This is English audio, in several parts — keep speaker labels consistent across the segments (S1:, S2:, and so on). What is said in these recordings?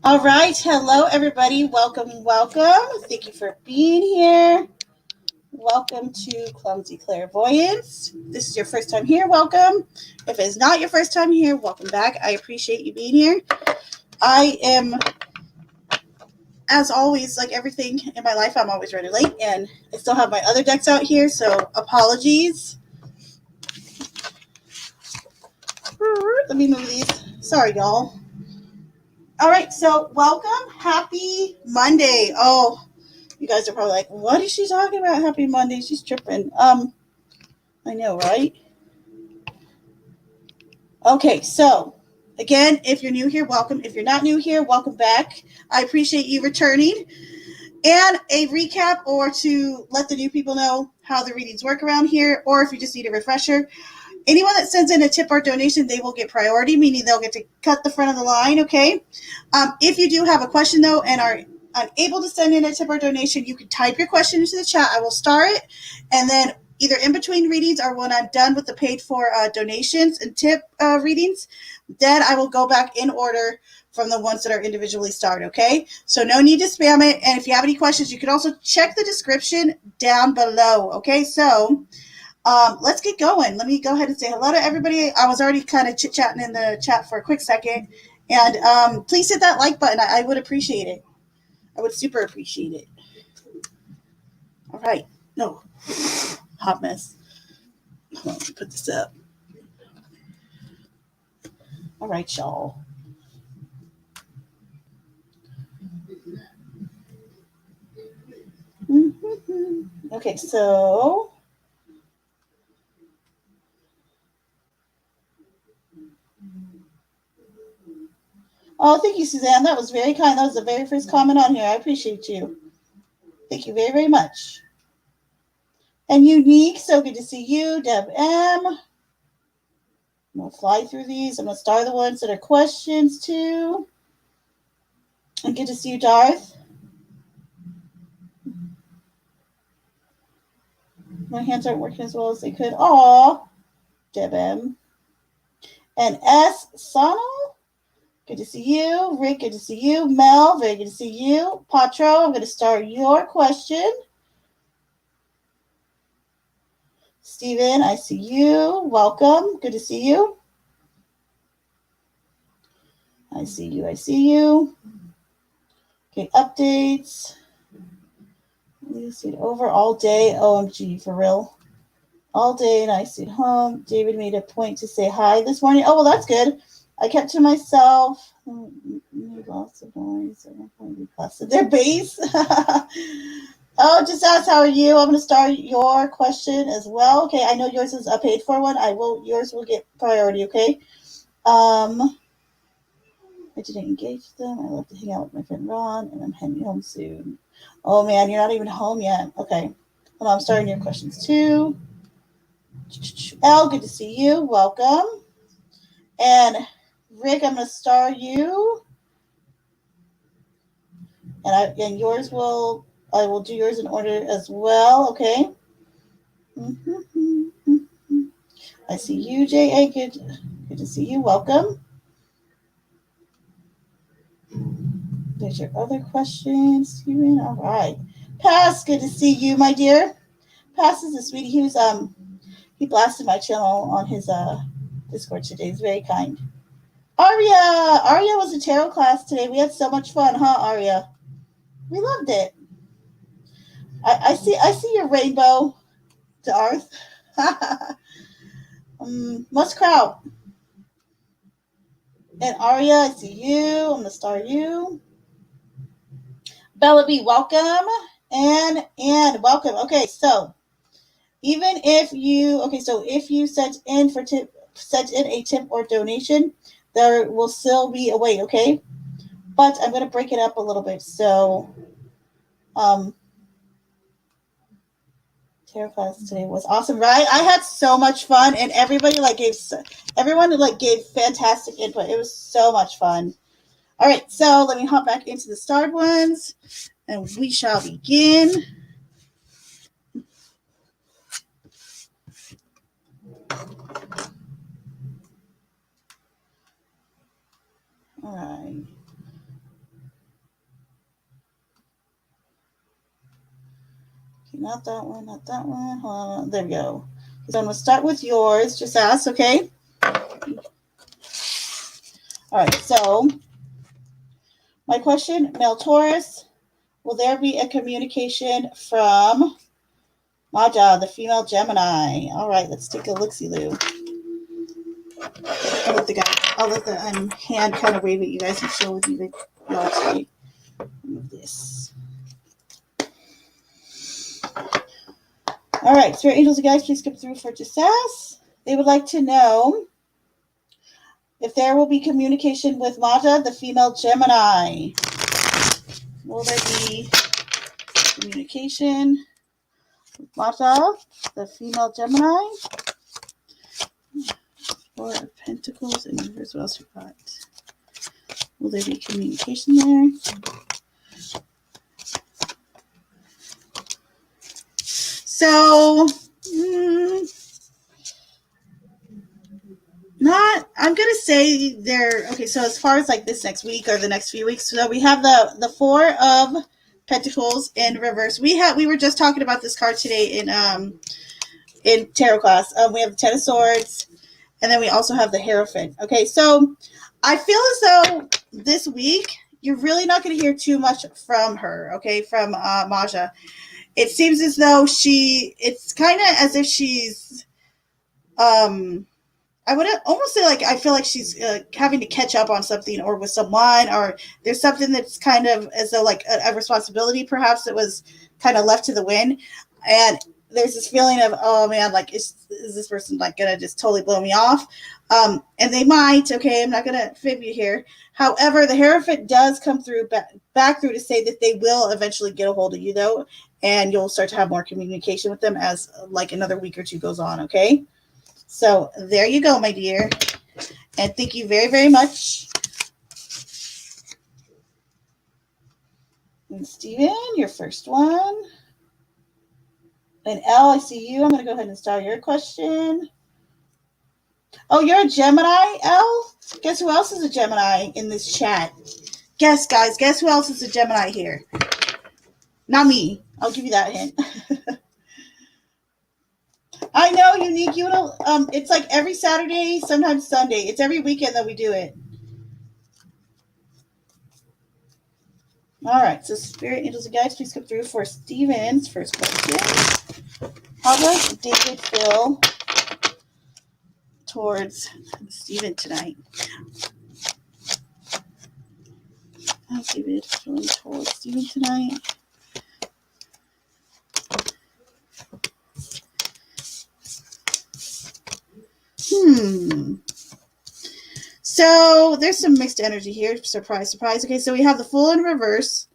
S1: All right. Hello, everybody. Welcome, welcome. Thank you for being here. Welcome to Clumsy Clairvoyance. This is your first time here. Welcome. If it's not your first time here, welcome back. I appreciate you being here. I am, as always, like everything in my life, I'm always running late, and I still have my other decks out here, so apologies. Let me move these. Sorry, y'all. All right, so welcome. Happy Monday. Oh, you guys are probably like, what is she talking about? Happy Monday. She's tripping. I know, right? Okay, so again, if you're new here, welcome. If you're not new here, welcome back. I appreciate you returning. And a recap or to let the new people know how the readings work around here, or if you just need a refresher. Anyone that sends in a tip or donation, they will get priority, meaning they'll get to cut the front of the line, okay? If you do have a question, though, and are unable to send in a tip or donation, you can type your question into the chat. I will star it, and then either in between readings or when I'm done with the paid for donations and tip readings, then I will go back in order from the ones that are individually starred, okay? So no need to spam it, and if you have any questions, you can also check the description down below, okay? So let's get going. Let me go ahead and say hello to everybody. I was already kind of chit-chatting in the chat for a quick second, and please hit that like button. I would appreciate it. I would super appreciate it. All right. No. Hot mess. Hold on, let me put this up. All right, y'all. Okay, so oh, thank you, Suzanne. That was very kind. That was the very first comment on here. I appreciate you. Thank you very, very much. And Unique, so good to see you. Deb M. I'm going to fly through these. I'm going to star the ones that are questions too. And good to see you, Darth. My hands aren't working as well as they could. Aw, Deb M. And S. Sonal, good to see you. Rick, good to see you. Mel, very good to see you. Patro, I'm going to start your question. Steven, I see you. Welcome. Good to see you. I see you. I see you. Okay, updates. You see over all day. OMG, for real. All day, and I stayed home. David made a point to say hi this morning. Oh, well, that's good. I kept to myself. Lots of noise. Their base. Oh, just ask, how are you? I'm going to start your question as well. Okay, I know yours is a paid for one. Yours will get priority, okay? I didn't engage them. I love to hang out with my friend Ron, and I'm heading home soon. Oh, man, you're not even home yet. Okay. Well, I'm starting your questions too. Elle, good to see you. Welcome. And Rick, I'm going to star you. And yours will, I will do yours in order as well, okay? I see you, J.A. Good to see you. Welcome. There's your other questions, Steven. All right. Pass, good to see you, my dear. Pass is a sweetie. He blasted my channel on his Discord today. He's very kind. Arya was a tarot class today. We had so much fun, huh, Arya? We loved it. I see your rainbow, Darth. Must crowd. And Arya, I see you. I'm gonna star you. Bella B, welcome. And welcome. Okay, so if you sent in a tip or donation, there will still be a wait, okay? But I'm gonna break it up a little bit. So tarot class today was awesome, right? I had so much fun, and everyone gave fantastic input. It was so much fun. All right, so let me hop back into the starred ones, and we shall begin. All right. Not that one, not that one. Hold on, there we go. So I'm going to start with yours. Just ask, okay? All right, so my question, male Taurus, will there be a communication from Maja, the female Gemini? All right, let's take a look-see-loo. I'll let the hand kind of wave at you guys and show with you y'all today. Move this. All right, Spirit Angels and guys, please come through for just ask. They would like to know if there will be communication with Maja, the female Gemini. Will there be communication with Maja, the female Gemini? Four of Pentacles and reverse. What else we got? Will there be communication there? So, I'm going to say there, okay, so as far as like this next week or the next few weeks, so we have the Four of Pentacles in reverse. We were just talking about this card today in tarot class. We have the Ten of Swords, and then we also have the Hierophant. Okay, so I feel as though this week you're really not going to hear too much from her, okay, from Maja. It seems as though it's kind of as if she's, I would almost say like I feel like she's having to catch up on something or with someone, or there's something that's kind of as though like a responsibility perhaps that was kind of left to the wind. And there's this feeling of, oh man, like is this person like gonna just totally blow me off? And they might. Okay, I'm not gonna fib you here. However, the Hierophant does come through back through to say that they will eventually get a hold of you though, and you'll start to have more communication with them as like another week or two goes on. Okay, so there you go, my dear, and thank you very, very much. And Steven, your first one. And Elle, I see you. I'm going to go ahead and start your question. Oh, you're a Gemini, Elle? Guess who else is a Gemini in this chat? Guess, guys. Guess who else is a Gemini here? Not me. I'll give you that hint. I know, Unique. It's like every Saturday, sometimes Sunday. It's every weekend that we do it. All right. So, Spirit Angels and Guides, please come through for Steven's first question. How does David feel towards Steven tonight? How's David feeling towards Steven tonight? So there's some mixed energy here. Surprise, surprise. Okay, so we have the Fool in reverse,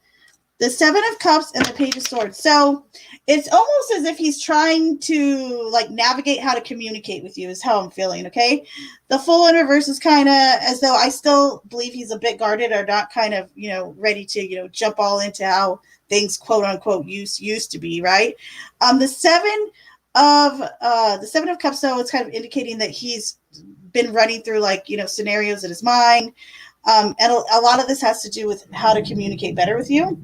S1: the Seven of Cups, and the Page of Swords. So it's almost as if he's trying to like navigate how to communicate with you is how I'm feeling, okay? The Fool in reverse is kind of as though I still believe he's a bit guarded or not kind of, ready to, jump all into how things quote unquote used to be, right? The Seven of Cups, though, it's kind of indicating that he's been running through scenarios in his mind. And a lot of this has to do with how to communicate better with you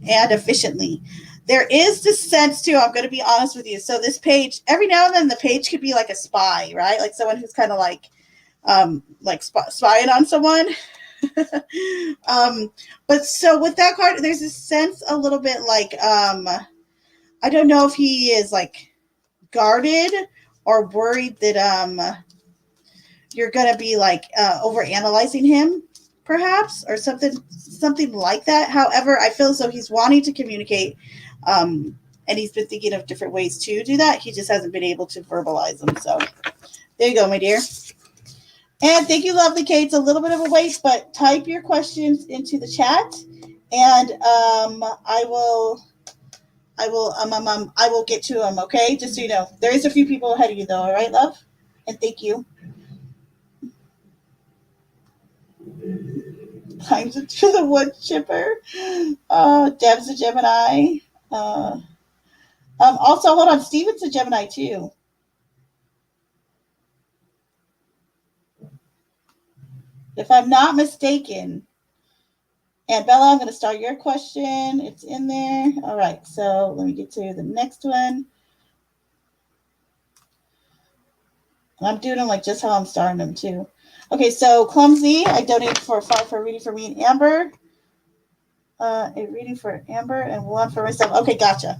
S1: and efficiently. There is this sense too, I'm going to be honest with you. So this page, every now and then the page could be like a spy, right? Like someone who's kind of spying on someone. But so with that card, there's a sense a little bit like, I don't know if he is like guarded or worried that, you're going to be over analyzing him perhaps, or something like that. However, I feel as though he's wanting to communicate, and he's been thinking of different ways to do that. He just hasn't been able to verbalize them. So there you go, my dear. And thank you, lovely Kate. It's a little bit of a wait, but type your questions into the chat, and I will get to them. Okay, just so you know, there is a few people ahead of you, though. All right, love, and thank you. Times to the wood chipper. Deb's a Gemini. Also, hold on. Steven's a Gemini too. If I'm not mistaken. And Bella, I'm going to start your question. It's in there. All right. So let me get to the next one. I'm doing them like just how I'm starting them too. Okay, so Clumsy, I donated for 5 for a reading for me and Amber. A reading for Amber and 1 for myself. Okay, gotcha.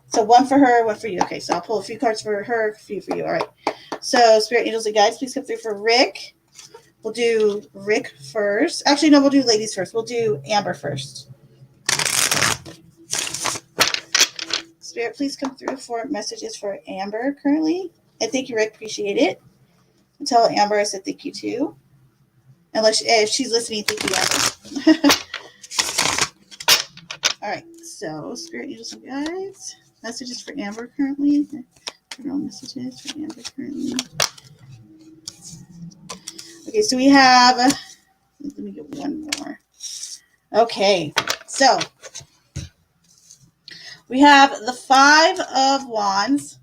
S1: So 1 for her, 1 for you. Okay, so I'll pull a few cards for her, a few for you. All right. So Spirit Angels and Guides, please come through for Rick. We'll do Rick first. Actually, no, we'll do ladies first. We'll do Amber first. Spirit, please come through for messages for Amber currently. And thank you, Rick. Appreciate it. And tell Amber I said thank you too. Unless if she's listening, thank you, Amber. All right. So Spirit Angels and Guides. Messages for Amber currently. General messages for Amber currently. Okay, so we have. Let me get one more. Okay, so we have the 5 of Wands,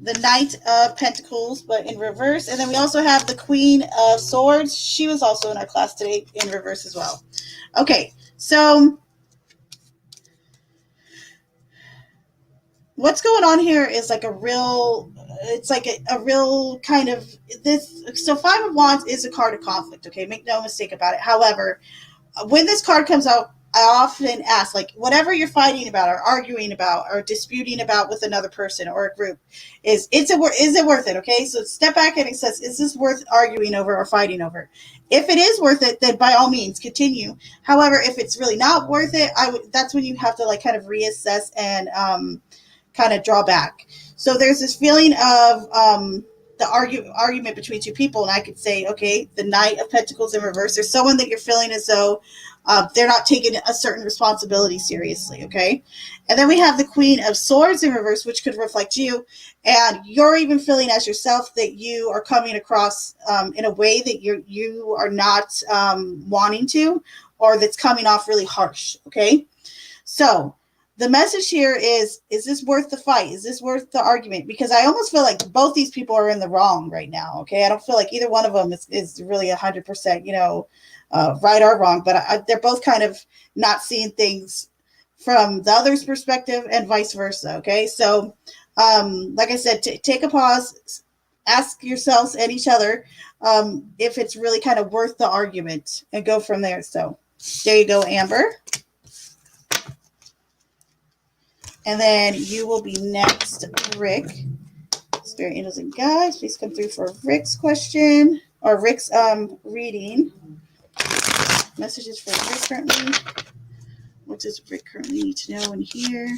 S1: the Knight of Pentacles, but in reverse, and then we also have the Queen of Swords. She was also in our class today in reverse as well. Okay, so what's going on here is like a real, it's like a real kind of this. So 5 of Wands is a card of conflict. Okay, make no mistake about it. However, when this card comes out, I often ask, like, whatever you're fighting about or arguing about or disputing about with another person or a group, is it worth it? Okay, so step back and it says, is this worth arguing over or fighting over? If it is worth it, then by all means continue. However, if it's really not worth it, that's when you have to like kind of reassess and kind of draw back. So there's this feeling of the argument between two people, and I could say, okay, the Knight of Pentacles in reverse. There's someone that you're feeling as though they're not taking a certain responsibility seriously, okay? And then we have the Queen of Swords in reverse, which could reflect you, and you're even feeling as yourself that you are coming across in a way that you are not wanting to, or that's coming off really harsh, okay? So the message here is this worth the fight? Is this worth the argument? Because I almost feel like both these people are in the wrong right now. Okay. I don't feel like either one of them is really 100%, right or wrong, but they're both kind of not seeing things from the other's perspective and vice versa. Okay. So, like I said, take a pause, ask yourselves and each other if it's really kind of worth the argument and go from there. So there you go, Amber. And then you will be next, Rick. Spirit Angels and Guides, please come through for Rick's question or Rick's reading. Messages for Rick currently. What does Rick currently need to know and hear?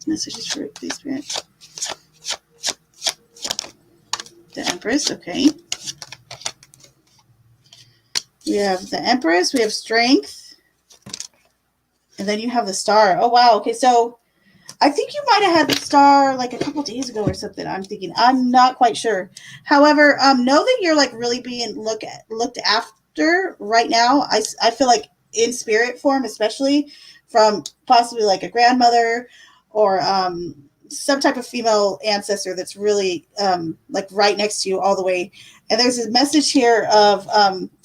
S1: Messages for Rick, please, Spirit. The Empress, okay. We have the Empress, we have Strength, and then you have the Star. Oh, wow. Okay, so I think you might have had the Star like a couple days ago or something. I'm not quite sure. However, know that you're like really being looked after right now. I feel like in spirit form, especially from possibly like a grandmother or some type of female ancestor that's really like right next to you all the way. And there's a message here of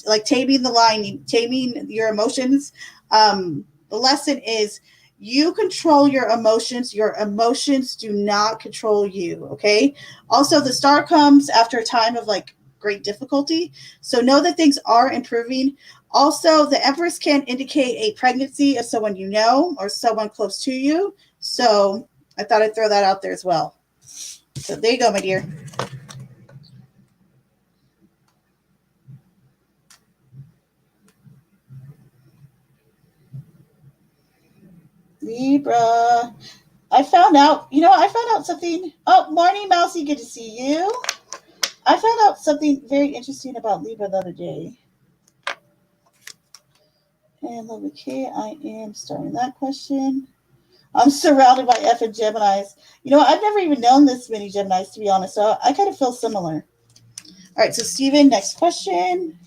S1: like taming the line, taming your emotions. The lesson is you control your emotions. Your emotions do not control you. Okay. Also, the Star comes after a time of like great difficulty. So know that things are improving. Also, the Empress can indicate a pregnancy of someone you know or someone close to you. So I thought I'd throw that out there as well. So there you go, my dear. Libra. I found out something. Oh, morning, Mousy. Good to see you. I found out something very interesting about Libra the other day. And lovely K, I am starting that question. I'm surrounded by effing Geminis. I've never even known this many Geminis, to be honest, so I kind of feel similar. All right, so Steven, next question.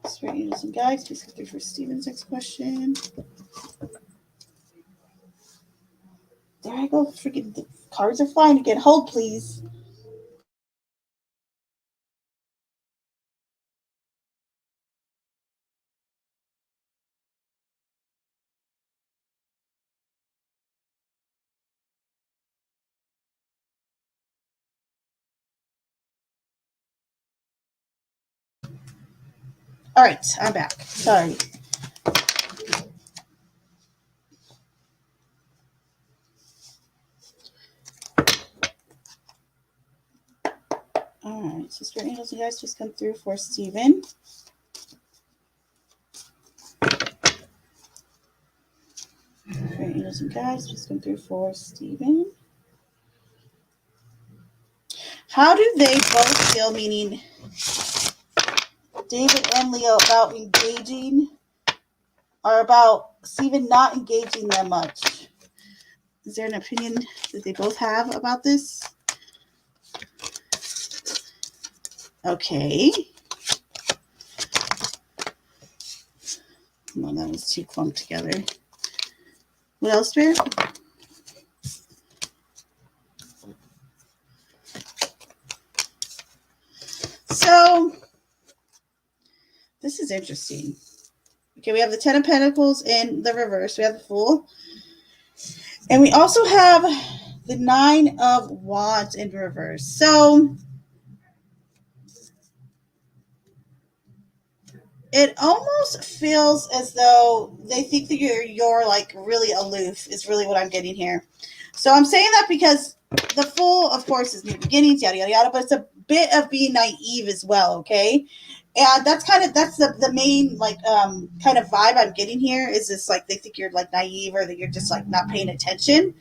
S1: Spirit Angels and Guides, please go through for Steven's next question. There I go. Freaking the cards are flying again. Hold, please. All right, I'm back. Sorry. All right, so Spirit Angels, you guys just come through for Steven. Spirit Angels and guys, just come through for Steven. How do they both feel, meaning David and Leo, about engaging or about Steven not engaging them much? Is there an opinion that they both have about this? Okay. Well, that was too clumped together. What else, Bear? So, this is interesting. Okay, we have the Ten of Pentacles in the reverse. We have the Fool. And we also have the Nine of Wands in reverse. So, it almost feels as though they think that you're like really aloof is really what I'm getting here. So I'm saying that because the Fool, of course, is new beginnings, yada yada yada, but it's a bit of being naive as well, okay? And that's the main like kind of vibe I'm getting here is this like they think you're like naive or that you're just like not paying attention.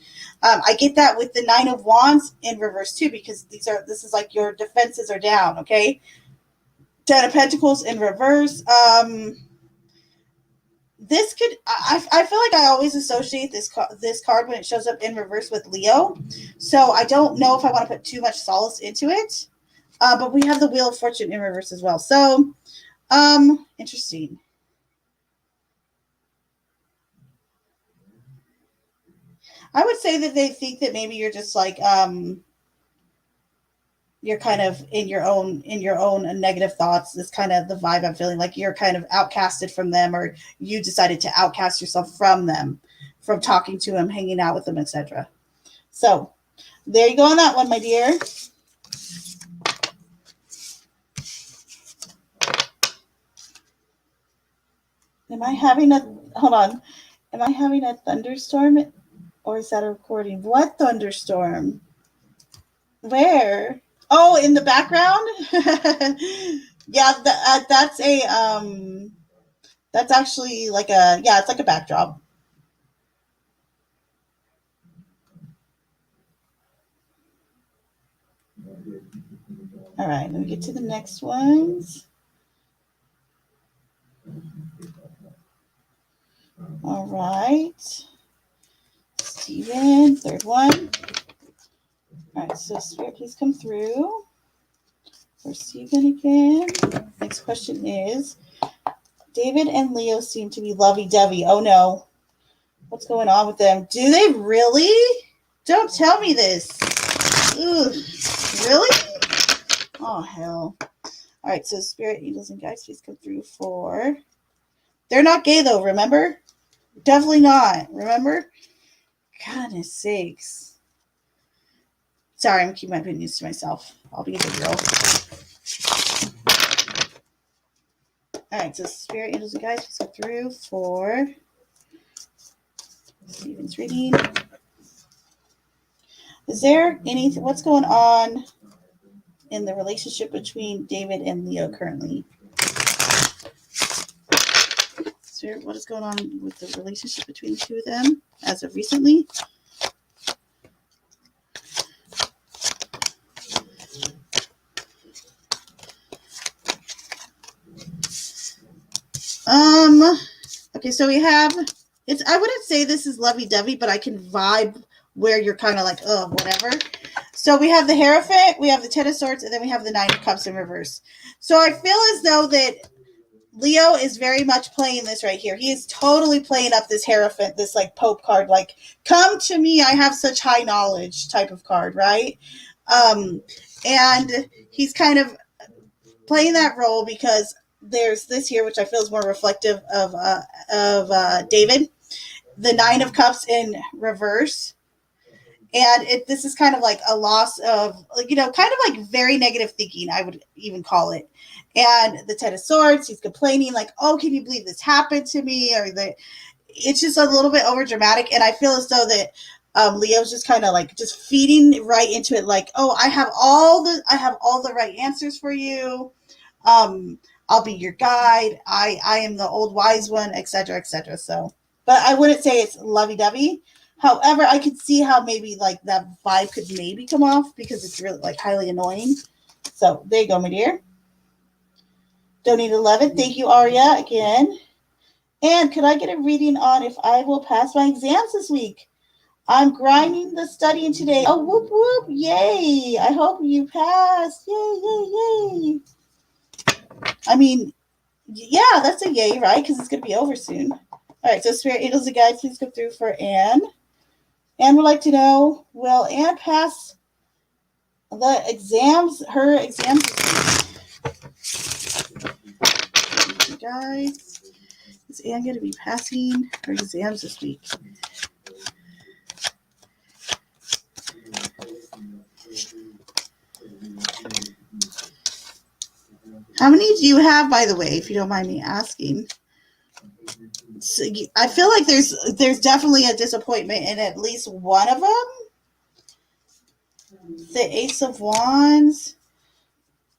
S1: I get that with the Nine of Wands in reverse too, because this is like your defenses are down, okay? Ten of Pentacles in reverse. This could I feel like I always associate this card when it shows up in reverse with Leo, so I don't know if I want to put too much solace into it. But we have the Wheel of Fortune in reverse as well, so interesting. I would say that they think that maybe you're just like you're kind of in your own negative thoughts. This kind of the vibe I'm feeling, like you're kind of outcasted from them, or you decided to outcast yourself from them, from talking to them, hanging out with them, etc. So there you go on that one, my dear. Am I having a thunderstorm, or is that a recording? What thunderstorm? Where? Oh, in the background? Yeah, that's actually like it's like a backdrop. All right, let me get to the next ones. All right. Steven, third one. All right, so Spirit, please come through for Steven again. Next question is, David and Leo seem to be lovey-dovey. Oh no. What's going on with them? Do they really? Don't tell me this. Ugh. Really? Oh, hell. All right, so Spirit, Angels, and Guides, please come through for... They're not gay, though, remember? Definitely not. Remember? Goodness sakes. Sorry, I'm keeping my opinions to myself. I'll be a good girl. All right, so Spirit, Angels, and Guides, please come through for Steven's reading. Is there anything... What's going on in the relationship between David and Leo currently? Spirit, what is going on with the relationship between the two of them as of recently? Okay, so we have I wouldn't say this is lovey-dovey, but I can vibe where you're kind of like, oh, whatever. So we have the Hierophant, we have the Ten of Swords, and then we have the Nine of Cups in reverse. So I feel as though that Leo is very much playing this right here. He is totally playing up this Hierophant, this like Pope card, like come to me, I have such high knowledge type of card, right? And he's kind of playing that role because there's this here, which I feel is more reflective of David, the Nine of Cups in reverse. And this is kind of like a loss of, kind of like very negative thinking, I would even call it. And the Ten of Swords, he's complaining like, oh, can you believe this happened to me? Or it's just a little bit over dramatic. And I feel as though that Leo's just kind of like just feeding right into it. Like, oh, I have all the right answers for you. I'll be your guide. I am the old wise one, etc., etc. So, but I wouldn't say it's lovey-dovey. However, I could see how maybe like that vibe could maybe come off because it's really like highly annoying. So there you go, my dear. Donate 11. Thank you, Aria, again. And could I get a reading on if I will pass my exams this week? I'm grinding the studying today. Oh, whoop, whoop. Yay. I hope you pass. Yay, yay, yay. I mean, yeah, that's a yay, right? Because it's going to be over soon. All right, so Spirit Angels and Guides, please come through for Anne. Anne would like to know, will Anne pass her exams this week? Guys, is Anne going to be passing her exams this week? How many do you have, by the way, if you don't mind me asking? So I feel like there's definitely a disappointment in at least one of them. The Ace of Wands.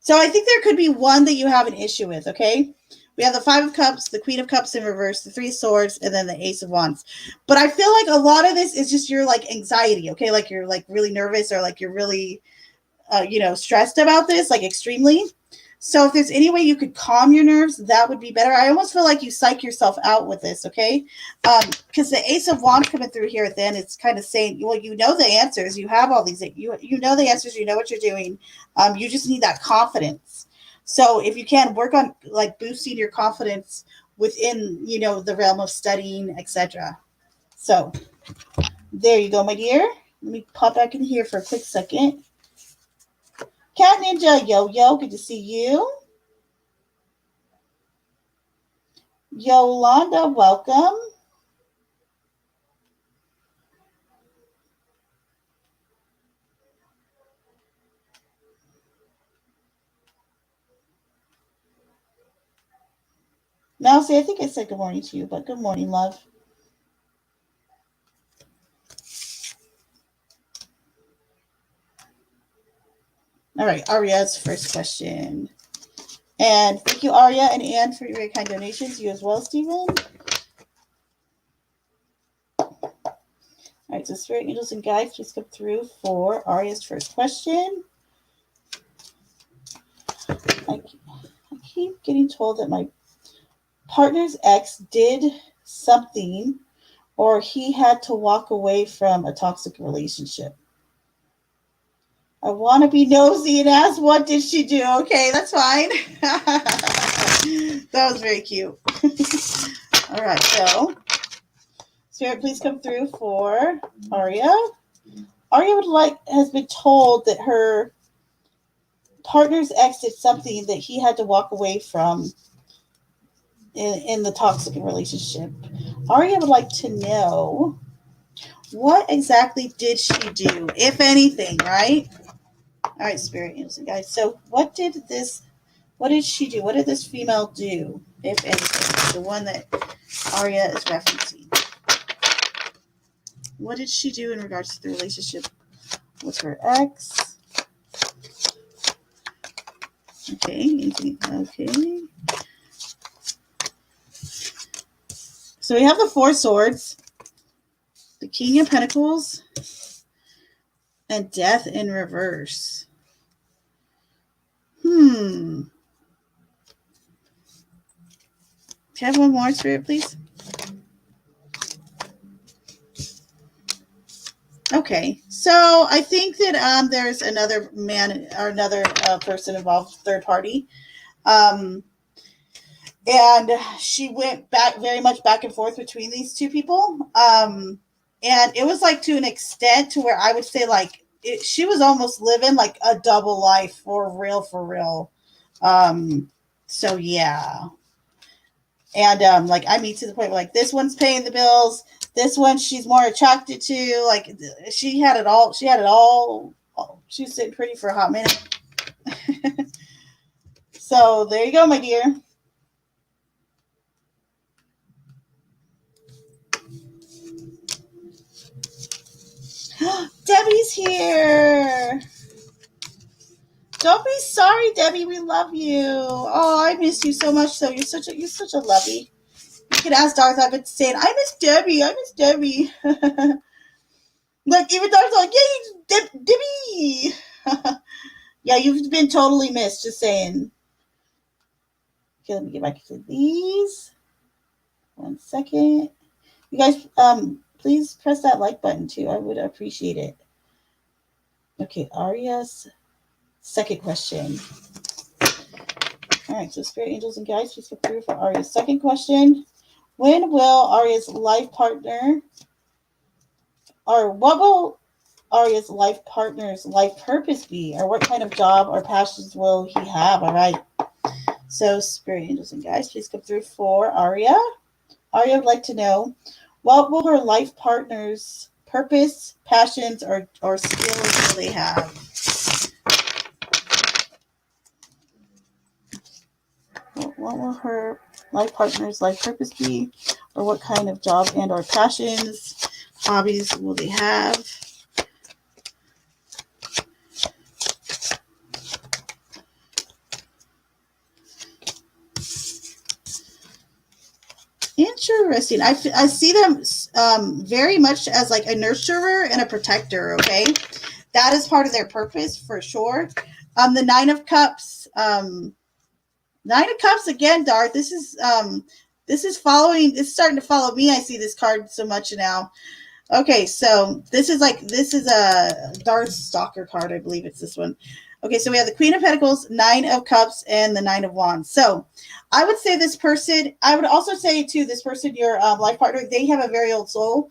S1: So I think there could be one that you have an issue with, okay? We have the Five of Cups, the Queen of Cups in reverse, the Three of Swords, and then the Ace of Wands. But I feel like a lot of this is just your like anxiety, okay? Like you're like really nervous or like you're really, stressed about this, like extremely. So if there's any way you could calm your nerves, that would be better. I almost feel like you psych yourself out with this, okay? Because the Ace of Wands coming through here at the end, it's kind of saying, well, you know the answers. You have all these. You know the answers. You know what you're doing. You just need that confidence. So if you can work on like boosting your confidence within, the realm of studying, etc. So there you go, my dear. Let me pop back in here for a quick second. Cat Ninja Yo-Yo, good to see you. Yolanda, welcome. Now, see, I think I said good morning to you, but good morning, love. All right, Aria's first question. And thank you, Aria and Anne, for your very kind donations. You as well, Stephen. All right, so Spirit Angels and Guides, please come through for Aria's first question. I keep getting told that my partner's ex did something or he had to walk away from a toxic relationship. I want to be nosy and ask, what did she do? Okay, that's fine. That was very cute. All right, so Spirit, please come through for Aria. Aria has been told that her partner's ex did something that he had to walk away from in the toxic relationship. Aria would like to know, what exactly did she do, if anything, right? All right, Spirit Angels and Guides. So what did she do? What did this female do, if anything? The one that Aria is referencing. What did she do in regards to the relationship with her ex? Okay. So we have the Four Swords, the King of Pentacles, and Death in reverse. Can I have one more, Spirit, please? Okay, so I think that there's another man or another person involved, third party. And and she went back very much back and forth between these two people. And it was like to an extent to where I would say like she was almost living like a double life for real, for real. Um, so yeah, and like I mean to the point where like this one's paying the bills, this one she's more attracted to. Like she had it all. She had it all. She was sitting pretty for a hot minute. So there you go, my dear. Debbie's here. Don't be sorry, Debbie. We love you. Oh, I miss you so much. So you're such a lovey. You can ask Darth. I've been saying I miss Debbie. I miss Debbie. Like even Darth's like, yay, Debbie. Yeah, you've been totally missed. Just saying. Okay, let me get back to these. 1 second. You guys, please press that like button too. I would appreciate it. Okay, Aria's second question. All right, so spirit angels and guides, please get through for Aria's second question. When will Aria's life partner, or what will Aria's life partner's life purpose be, or what kind of job or passions will he have? All right. So, spirit angels and guides, please come through for Aria. Aria would like to know what will her life partner's purpose, passions, or skills will they have? What will her life partner's life purpose be, or what kind of job and or passions, hobbies will they have? Interesting. I see them very much as like a nurturer and a protector. Okay, that is part of their purpose for sure. The Nine of Cups. Nine of Cups again, Darth. This is following. It's starting to follow me. I see this card so much now. Okay, so this is a Darth Stalker card. I believe it's this one. Okay, so we have the Queen of Pentacles, Nine of Cups, and the Nine of Wands. So I would say this person, I would also say to this person, your life partner, they have a very old soul.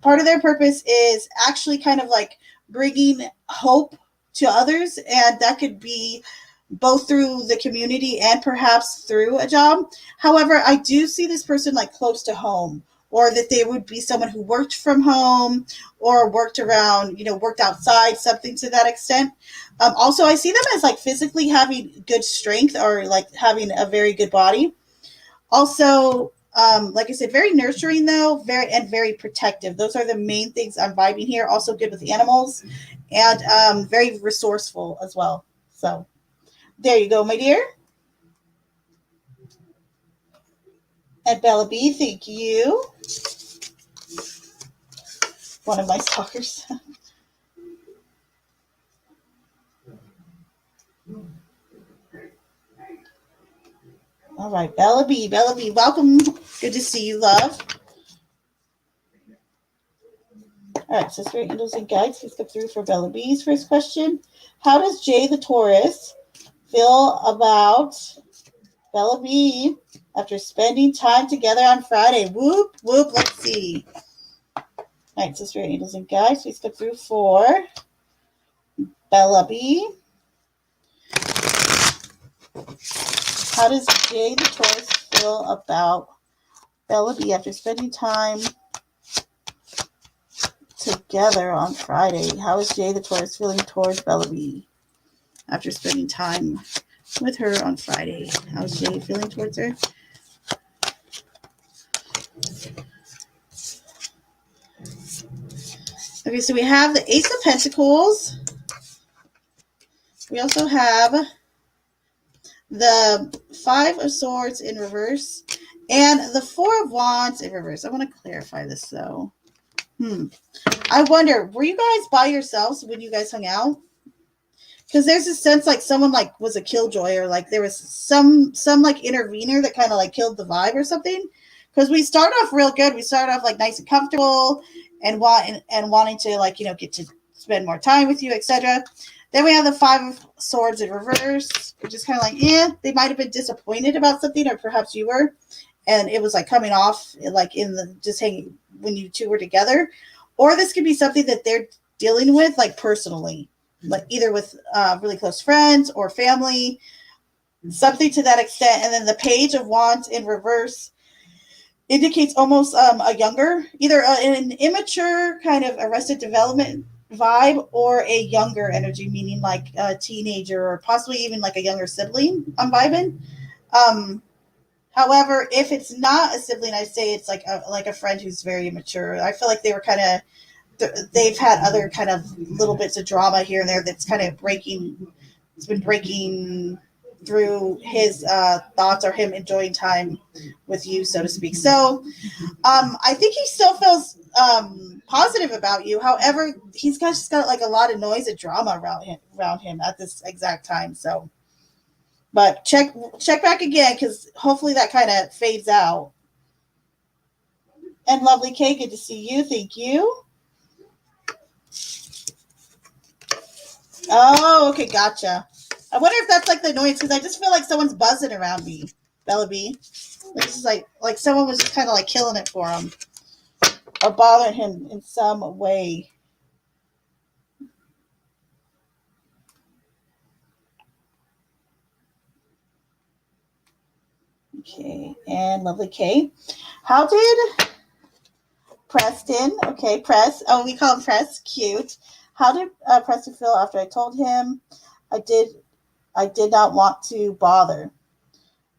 S1: Part of their purpose is actually kind of like bringing hope to others, and that could be both through the community and perhaps through a job. However, I do see this person like close to home, or that they would be someone who worked from home or worked around, worked outside, something to that extent. Also, I see them as like physically having good strength or like having a very good body. Also, like I said, very nurturing though, very protective. Those are the main things I'm vibing here. Also good with animals, and very resourceful as well. So there you go, my dear. And Bella B, thank you. One of my stalkers. All right, Bella B, welcome. Good to see you, love. All right, so Spirit Angels and Guides, please come through for Bella B's first question. How does Jay the Taurus feel about Bella B after spending time together on Friday? Whoop, whoop, let's see. All right, so Spirit Angels and Guides, please come through for Bella B. How does Jay the Taurus feel about Bella B after spending time together on Friday? How is Jay the Taurus feeling towards Bella B after spending time with her on Friday? How's Jay feeling towards her? Okay, so we have the Ace of Pentacles. We also have the Five of Swords in reverse and the Four of Wands in reverse. I want to clarify this though. I wonder, were you guys by yourselves when you guys hung out? Because there's a sense like someone like was a killjoy, or like there was some like intervener that kind of like killed the vibe or something. Because we start off real good. We start off like nice and comfortable and wanting to like get to spend more time with you, etc. Then we have the Five of Swords in reverse, which is kind of like, they might have been disappointed about something, or perhaps you were, and it was like coming off, like in the just hanging when you two were together, or this could be something that they're dealing with, like personally, like either with really close friends or family, something to that extent. And then the Page of Wands in reverse indicates almost a younger, either an immature kind of arrested development vibe, or a younger energy, meaning like a teenager or possibly even like a younger sibling. I'm vibing. Um, However, if it's not a sibling, I say it's like a friend who's very immature. I feel like they were kind of they've had other kind of little bits of drama here and there that's kind of breaking. It's been breaking through his thoughts or him enjoying time with you, so to speak. So I think he still feels positive about you. However, he's just got like a lot of noise and drama around him at this exact time. So, but check back again, because hopefully that kind of fades out. And Lovely K, good to see you. Thank you. Oh, okay, gotcha. I wonder if that's like the noise, because I just feel like someone's buzzing around me, Bella B. This is like someone was just kind of like killing it for him or bothering him in some way. Okay, and Lovely K. How did Preston, okay, Press, oh, we call him Press, cute. How did Preston feel after I told him I did not want to bother?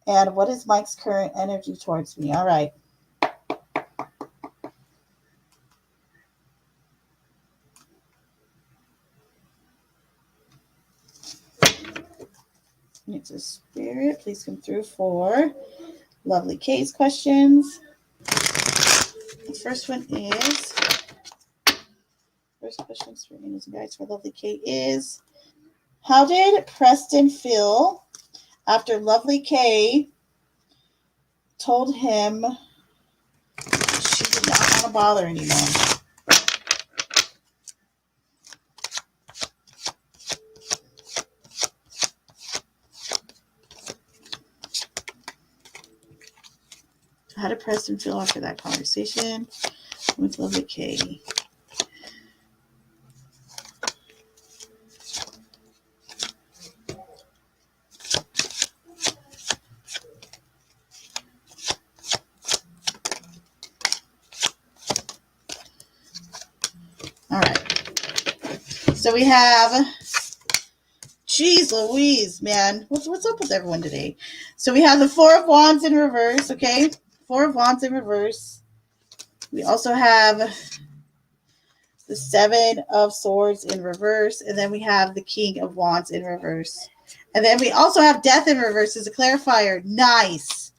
S1: And what is Mike's current energy towards me? All right. It's a spirit. Please come through for Lovely K's questions. The first one is, first question, spirit angels and guides for Lovely K is, how did Preston feel after Lovely K told him she did not want to bother anymore? How did Preston feel after that conversation with Lovely K? All right. So we have, geez Louise, man. What's up with everyone today? So we have the Four of Wands in reverse, okay? Four of Wands in reverse. We also have the Seven of Swords in reverse, and then we have the King of Wands in reverse. And then we also have Death in reverse as a clarifier. Nice.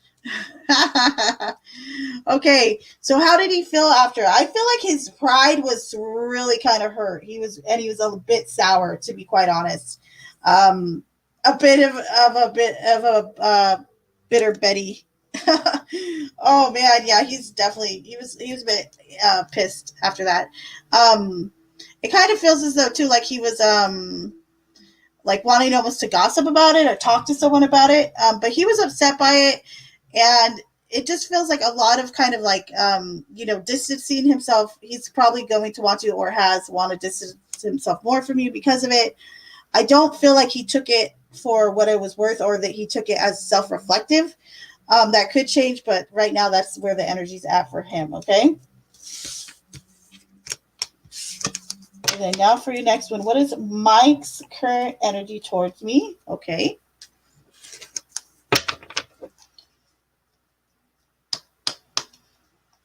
S1: Okay, so how did he feel after? I feel like his pride was really kind of hurt. He was a bit sour, to be quite honest. A bit of a bitter Betty. Oh man, yeah, he was a bit pissed after that. It kind of feels as though too, like he was like wanting almost to gossip about it or talk to someone about it. But he was upset by it, and it just feels like a lot of kind of like distancing himself. He's probably going to want to, or has wanted to distance himself more from you because of it. I don't feel like he took it for what it was worth, or that he took it as self-reflective. That could change, but right now that's where the energy's at for him, okay? Okay, now for your next one. What is Mike's current energy towards me? Okay.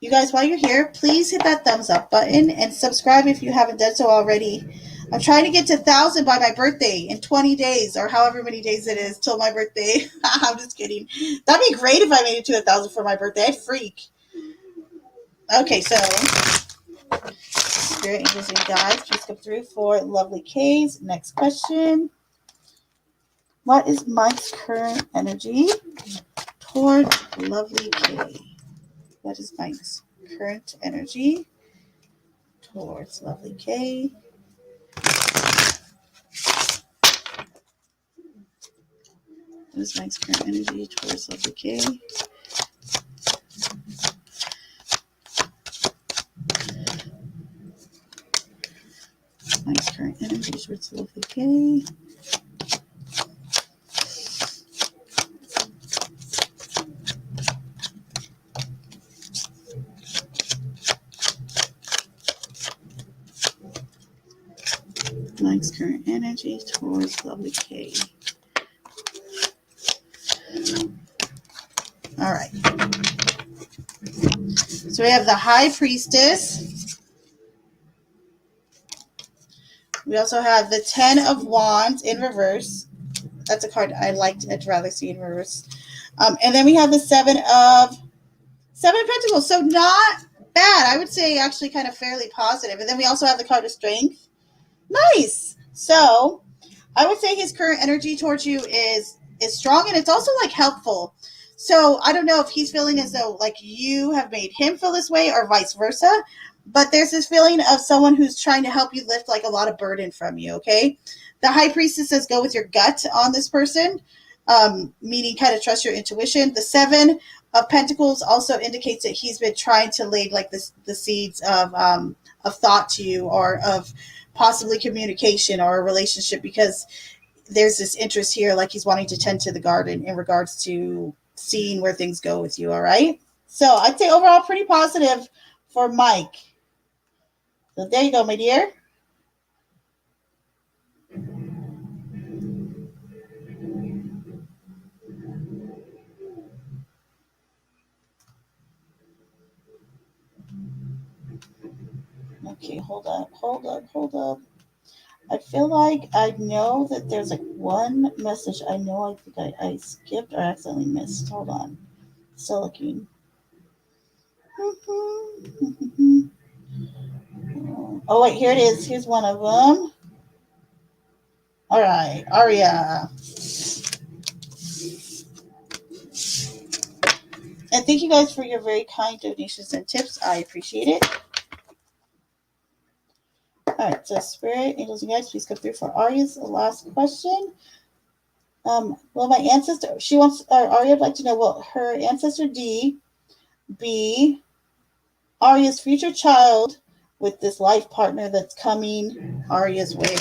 S1: You guys, while you're here, please hit that thumbs up button and subscribe if you haven't done so already. I'm trying to get to 1,000 by my birthday in 20 days, or however many days it is till my birthday. I'm just kidding. That'd be great if I made it to 1,000 for my birthday. I'd freak. Okay, so Spirit Angels and Guides, please come through for Lovely K's next question. What is Mike's current energy towards Lovely K? What is Mike's current energy towards Lovely K? What is Mike's current energy towards lovely K? Mike's current energy towards lovely K. Mike's current energy towards lovely K. All right. So we have the High Priestess. We also have the 10 of Wands in reverse. That's a card I'd rather see in reverse. And then we have the Seven of Pentacles. So not bad. I would say actually kind of fairly positive. And then we also have the card of Strength. Nice. So I would say his current energy towards you is strong, and it's also like helpful. So I don't know if he's feeling as though like you have made him feel this way or vice versa, but there's this feeling of someone who's trying to help you lift like a lot of burden from you. Okay. The High Priestess says go with your gut on this person, meaning kind of trust your intuition. The Seven of Pentacles also indicates that he's been trying to lay like the seeds of thought to you, or of possibly communication or a relationship, because there's this interest here, like he's wanting to tend to the garden in regards to seeing where things go with you. All right. So I'd say overall pretty positive for Mike. So there you go, my dear. Okay, hold up. I feel like I know that there's like one message I know I think I skipped or accidentally missed. Hold on. Still looking. Oh, wait, here it is. Here's one of them. All right, Aria. And thank you guys for your very kind donations and tips. I appreciate it. All right, so Spirit, Angels, and Guides, please come through for Aria's last question. Will my ancestor, Aria would like to know, will her ancestor D be Aria's future child with this life partner that's coming Aria's way?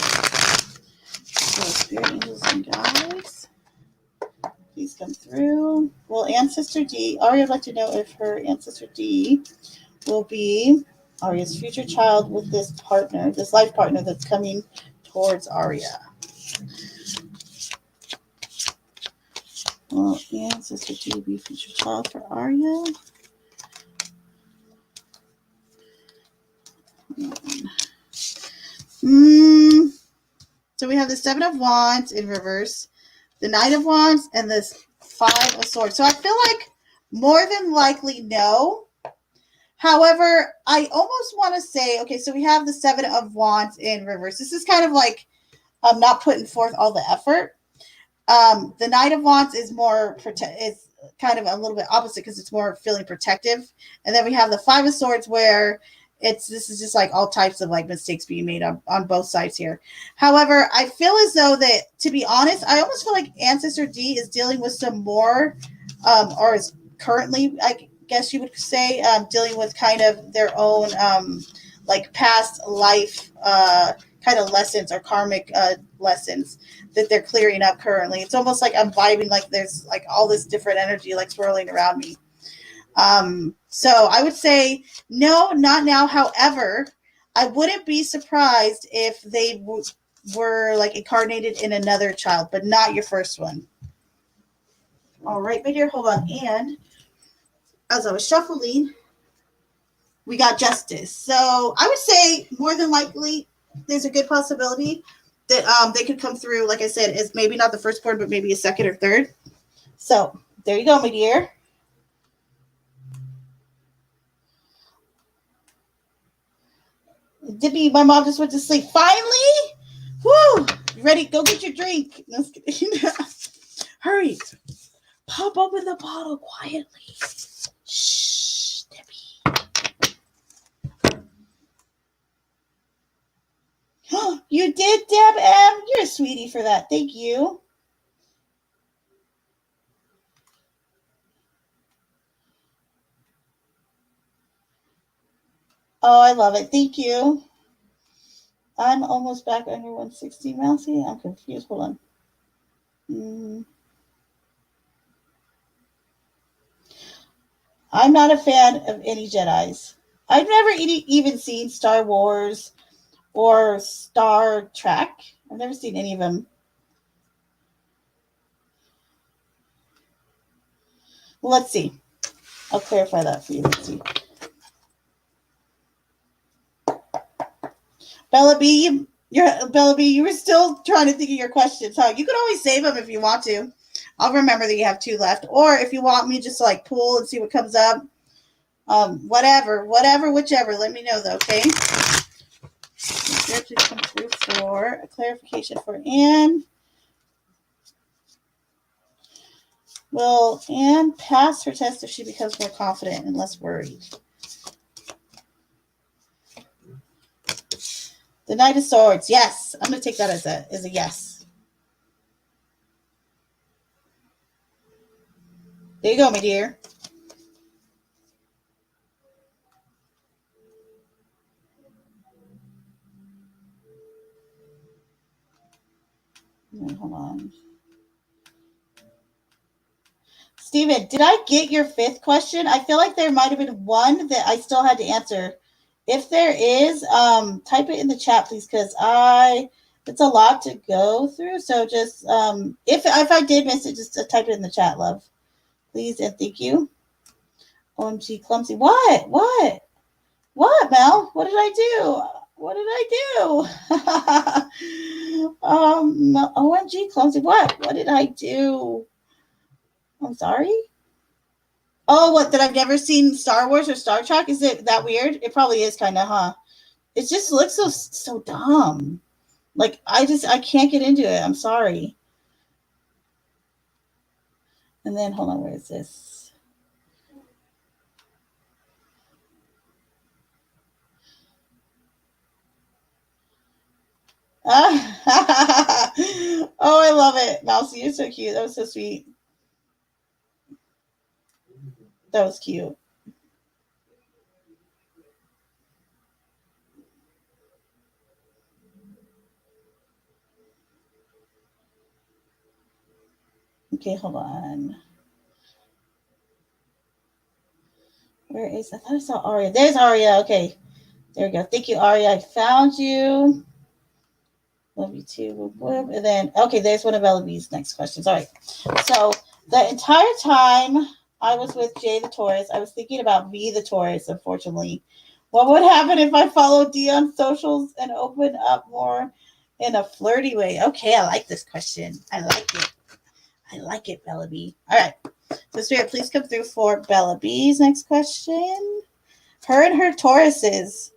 S1: So Spirit, Angels, and Guides, please come through. Will ancestor D, Aria would like to know if her ancestor D will be Aria's future child with this partner, this life partner that's coming towards Aria. Well, ancestor D will be future child for Aria. So we have the Seven of Wands in reverse, the Knight of Wands, and this Five of Swords. So I feel like more than likely no. However, I almost want to say, okay, so we have the Seven of Wands in reverse. This is kind of like not putting forth all the effort. The Knight of Wands is more is kind of a little bit opposite because it's more feeling protective. And then we have the Five of Swords where this is just like all types of like mistakes being made on both sides here. However, I feel as though that, to be honest, I almost feel like Ancestor D is dealing with some more, or is currently, I guess you would say, dealing with kind of their own like past life kind of lessons or karmic lessons that they're clearing up currently. It's almost like I'm vibing like there's like all this different energy like swirling around me. So I would say no, not now. However, I wouldn't be surprised if they were like incarnated in another child, but not your first one. All right, my dear, hold on. And as I was shuffling, we got Justice. So I would say more than likely there's a good possibility that they could come through, like I said, as maybe not the firstborn, but maybe a second or third. So there you go, my dear. Dippy, my mom just went to sleep. Finally? Woo! You ready? Go get your drink. No, hurry. Pop open the bottle quietly. Shh, Dippy. You did, Deb M. You're a sweetie for that. Thank you. Oh, I love it. Thank you. I'm almost back on your 160, Mousy. I'm confused. Hold on. I'm not a fan of any Jedis. I've never even seen Star Wars or Star Trek. I've never seen any of them. Well, let's see. I'll clarify that for you. Let's see. Bella B, Bella B, you were still trying to think of your questions, huh? You can always save them if you want to. I'll remember that you have 2 left. Or if you want me just to like pull and see what comes up, whatever, whichever. Let me know though, okay? Please come through for a clarification for Anne. Will Anne pass her test if she becomes more confident and less worried? The Knight of Swords. Yes. I'm going to take that as a yes. There you go, my dear. Hold on. Steven, did I get your 5th question? I feel like there might have been one that I still had to answer. If there is, type it in the chat, please, because it's a lot to go through. So just if I did miss it, just type it in the chat, love. Please and thank you. OMG, clumsy. What, Mel? What did I do? OMG, clumsy. What did I do? I'm sorry. Oh, what? That I've never seen Star Wars or Star Trek? Is it that weird? It probably is, kind of, huh? It just looks so dumb. Like I can't get into it. I'm sorry. And then hold on, where is this? Oh, I love it, Mousy. You're so cute. That was so sweet. That was cute. Okay, hold on. Where is? I thought I saw Aria. There's Aria. Okay, there we go. Thank you, Aria. I found you. Love you too. And then, okay, there's one of Ella B's next questions. All right. So the entire time I was with Jay the Taurus, I was thinking about V the Taurus, unfortunately. What would happen if I followed D on socials and opened up more in a flirty way? Okay, I like this question. I like it, Bella B. All right. So, Spirit, please come through for Bella B's next question. Her and her Tauruses.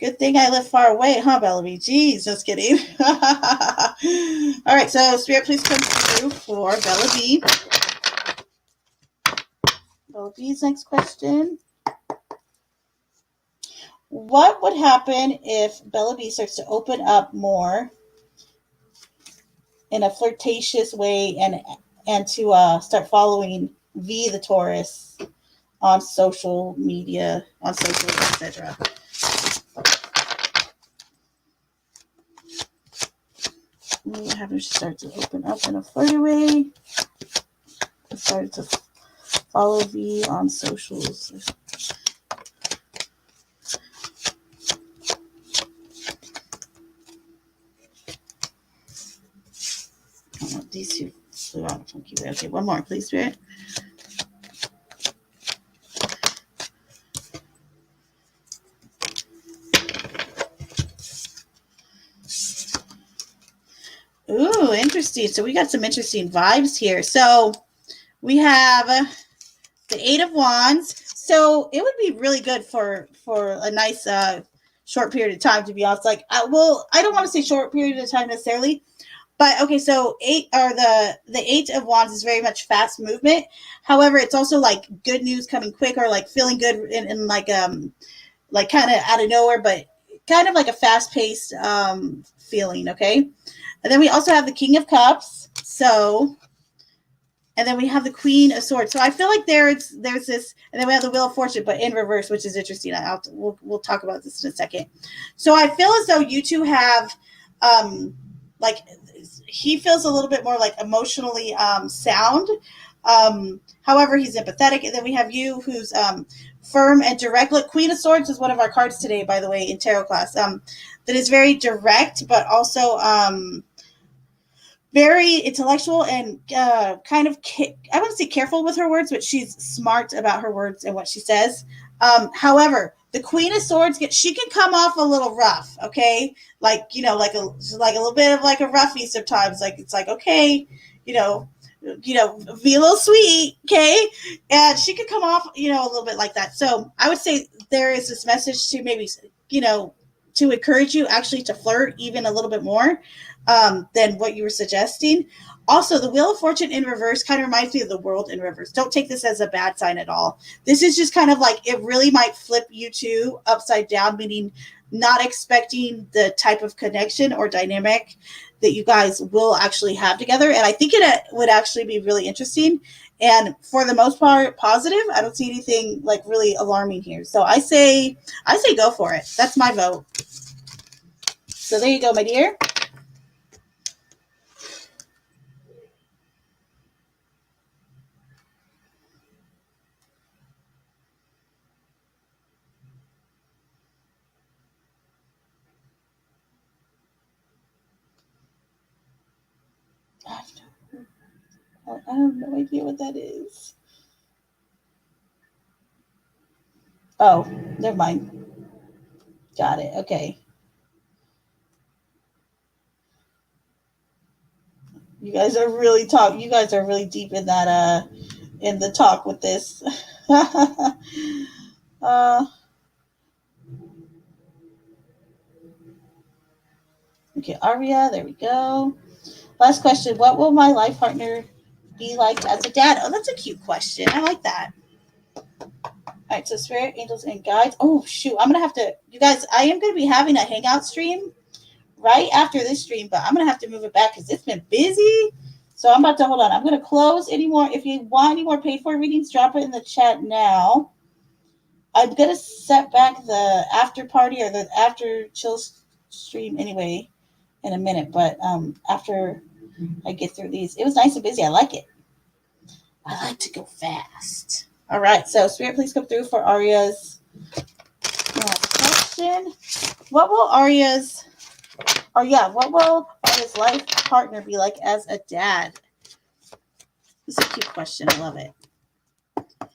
S1: Good thing I live far away, huh, Bellamy? Jeez, just kidding. All right, so Spirit, please come through for Bella B. Bella B's next question. What would happen if Bella B starts to open up more in a flirtatious way and to start following V the Taurus on social media, on social, etc.? What happens? She starts to open up in a flirty way. Started to follow V on socials. Oh, these 2 flew out a funky way. Okay, one more, please, Spirit. Ooh, interesting. So we got some interesting vibes here. So we have the 8 of Wands. So it would be really good for a nice short period of time, to be honest. Like, I don't want to say short period of time necessarily, but okay. So 8 or the 8 of Wands is very much fast movement. However, it's also like good news coming quick, or like feeling good in like kind of out of nowhere, but kind of like a fast paced feeling. Okay. And then we also have the King of Cups. So, And then we have the Queen of Swords. So I feel like there's this, and then we have the Wheel of Fortune, but in reverse, which is interesting. We'll talk about this in a second. So I feel as though you two have, like, he feels a little bit more like emotionally sound. However, he's empathetic, and then we have you, who's firm and direct. Look, Queen of Swords is one of our cards today, by the way, in tarot class. That is very direct, but also very intellectual and kind of, I wouldn't say careful with her words, but she's smart about her words and what she says. However, the Queen of Swords, she can come off a little rough, okay? Like, like a little bit of like a roughie sometimes. Like, it's like, okay, you know, be a little sweet, okay? And she could come off, a little bit like that. So I would say there is this message to maybe, to encourage you actually to flirt even a little bit more than what you were suggesting. Also, the Wheel of Fortune in reverse kind of reminds me of the World in reverse. Don't take this as a bad sign at all. This is just kind of like, it really might flip you two upside down, meaning not expecting the type of connection or dynamic that you guys will actually have together. And I think it would actually be really interesting. And for the most part, positive. I don't see anything like really alarming here. So I say go for it. That's my vote. So there you go, my dear. I have no idea what that is. Oh, never mind. Got it. Okay. You guys are really deep in that in the talk with this. uh okay, Aria, there we go. Last question. What will my life partner be like as a dad? Oh, that's a cute question. I like that. All right, so spirit, angels, and guides. Oh, shoot. I'm going to have to, you guys, I am going to be having a hangout stream right after this stream, but I'm going to have to move it back because it's been busy. So I'm about to, hold on. I'm going to close any more. If you want any more paid for readings, drop it in the chat now. I'm going to set back the after party or the after chill stream anyway in a minute, but after I get through these, it was nice and busy. I like it. I like to go fast. All right, so Spirit, please come through for Aria's question. What will Aria's life partner be like as a dad? This is a cute question. I love it. All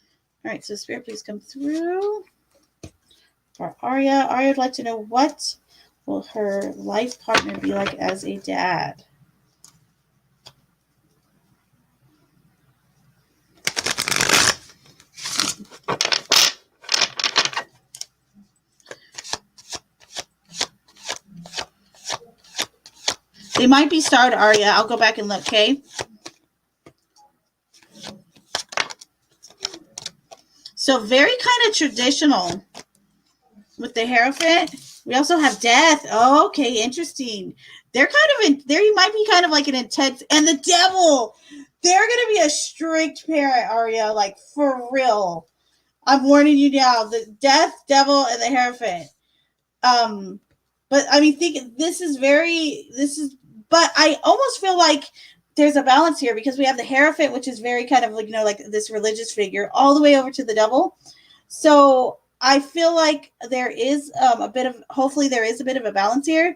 S1: right, so Spirit, please come through for Aria. Aria would like to know, what will her life partner be like as a dad? They might be starred, Aria. I'll go back and look, okay? So very kind of traditional with the Hierophant. We also have Death. Oh, okay, interesting. They're kind of there. You might be kind of like an intense, and the Devil. They're gonna be a strict parent, Aria. Like, for real. I'm warning you now. The Death, Devil, and the Hierophant. But I mean, but I almost feel like there's a balance here because we have the Hierophant, which is very kind of like, like this religious figure, all the way over to the Devil. So I feel like there is hopefully there is a bit of a balance here.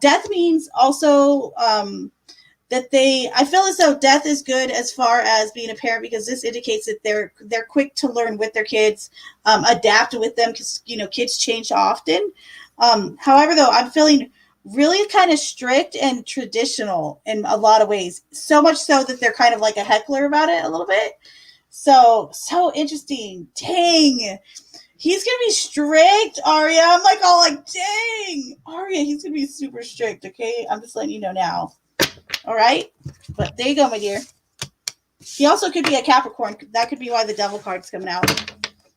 S1: Death means also I feel as though Death is good as far as being a parent, because this indicates that they're quick to learn with their kids, adapt with them, because kids change often. However, though, I'm feeling really kind of strict and traditional in a lot of ways, so much so that they're kind of like a heckler about it a little bit. So interesting. Dang. He's gonna be strict, Aria. I'm like, all like, dang, Aria, he's gonna be super strict. Okay, I'm just letting you know now. All right, but there you go, my dear. He also could be a Capricorn. That could be why the Devil card's coming out.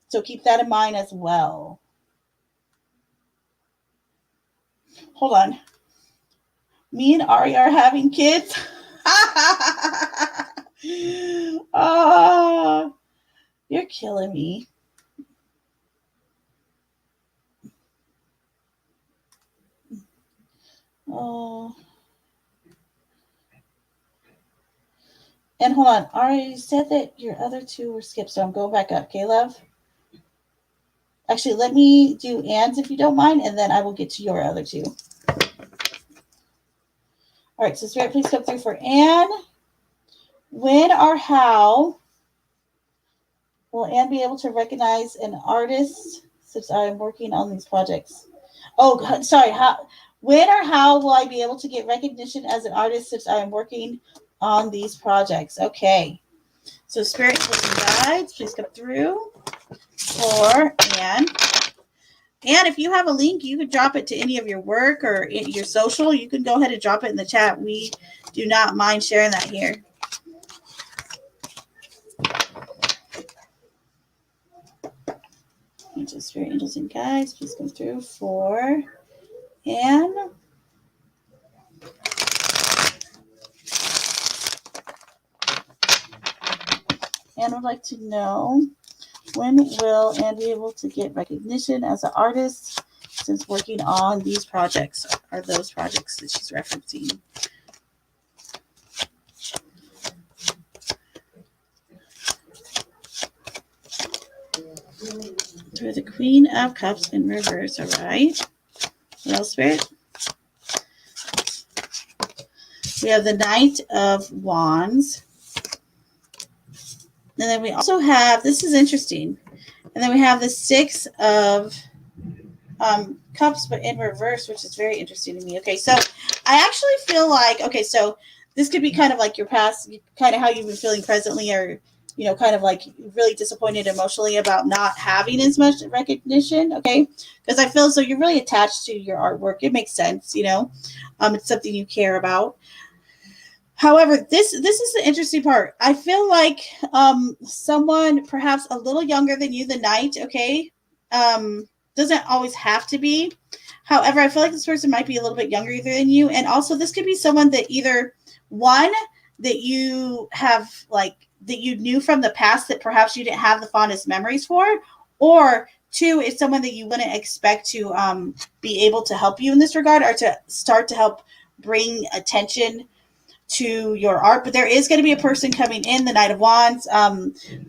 S1: So keep that in mind as well. Hold on. Me and Aria are having kids. Ah, you're killing me. Oh. And hold on. Ari, you said that your other two were skipped, so I'm going back up. Okay, love? Actually, let me do Anne's if you don't mind, and then I will get to your other two. All right, so Spirit, please come through for Anne. When or how will Anne be able to recognize an artist since I am working on these projects? Oh, sorry. When or how will I be able to get recognition as an artist since I am working on these projects? Okay. So Spirit, and guides, please come through for Anne. And if you have a link, you can drop it to any of your work or your social. You can go ahead and drop it in the chat. We do not mind sharing that here. Angels, Spirit, Angels, and Guides, please come through for Anne. Anne would like to know, when will Anne be able to get recognition as an artist since working on these projects? Are those projects that she's referencing? To the Queen of Cups in reverse, all right. What else, Spirit? We have the Knight of Wands. And then we also have, this is interesting, and then we have the Six of Cups, but in reverse, which is very interesting to me. Okay, so I actually feel like, okay, so this could be kind of like your past, kind of how you've been feeling presently, or, you know, kind of like really disappointed emotionally about not having as much recognition, okay? Because I feel so you're really attached to your artwork. It makes sense, you know? It's something you care about. However, this is the interesting part. I feel like someone perhaps a little younger than you, the Knight, okay, doesn't always have to be. However, I feel like this person might be a little bit younger than you, and also this could be someone that either one that you have like that you knew from the past that perhaps you didn't have the fondest memories for, or two is someone that you wouldn't expect to be able to help you in this regard or to start to help bring attention to your art. But there is going to be a person coming in, the Knight of Wands,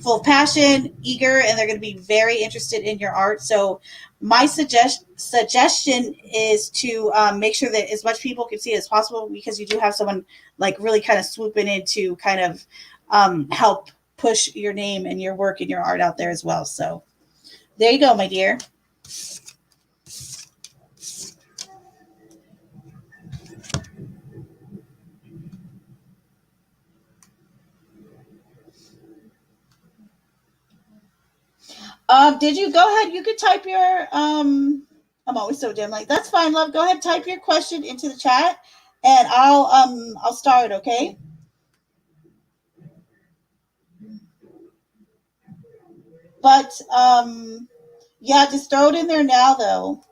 S1: full of passion, eager, and they're going to be very interested in your art. So my suggestion is to make sure that as much people can see it as possible, because you do have someone like really kind of swooping in to kind of help push your name and your work and your art out there as well. So there you go, my dear. Did you go ahead? You could type your I'm always so dim. Like, that's fine, love. Go ahead, type your question into the chat, and I'll start. Okay. But yeah, just throw it in there now, though,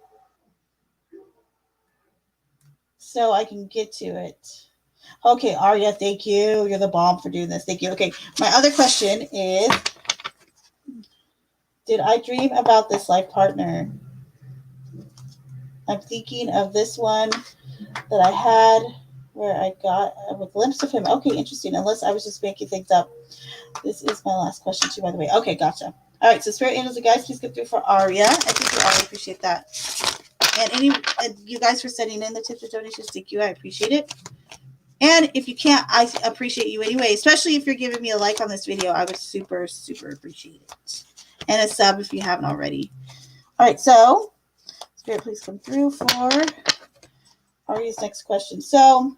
S1: so I can get to it. Okay, Arya, thank you. You're the bomb for doing this. Thank you. Okay, my other question is, did I dream about this life partner? I'm thinking of this one that I had where I got a glimpse of him. Okay, interesting. Unless I was just making things up. This is my last question too, by the way. Okay, gotcha. All right, so Spirit Angels and guys, please get through for Aria. I think you all appreciate that. And you guys for sending in the tips or donations, thank you. I appreciate it. And if you can't, I appreciate you anyway, especially if you're giving me a like on this video. I would super, super appreciate it. And a sub if you haven't already. All right, so Spirit, please come through for Aria's next question. So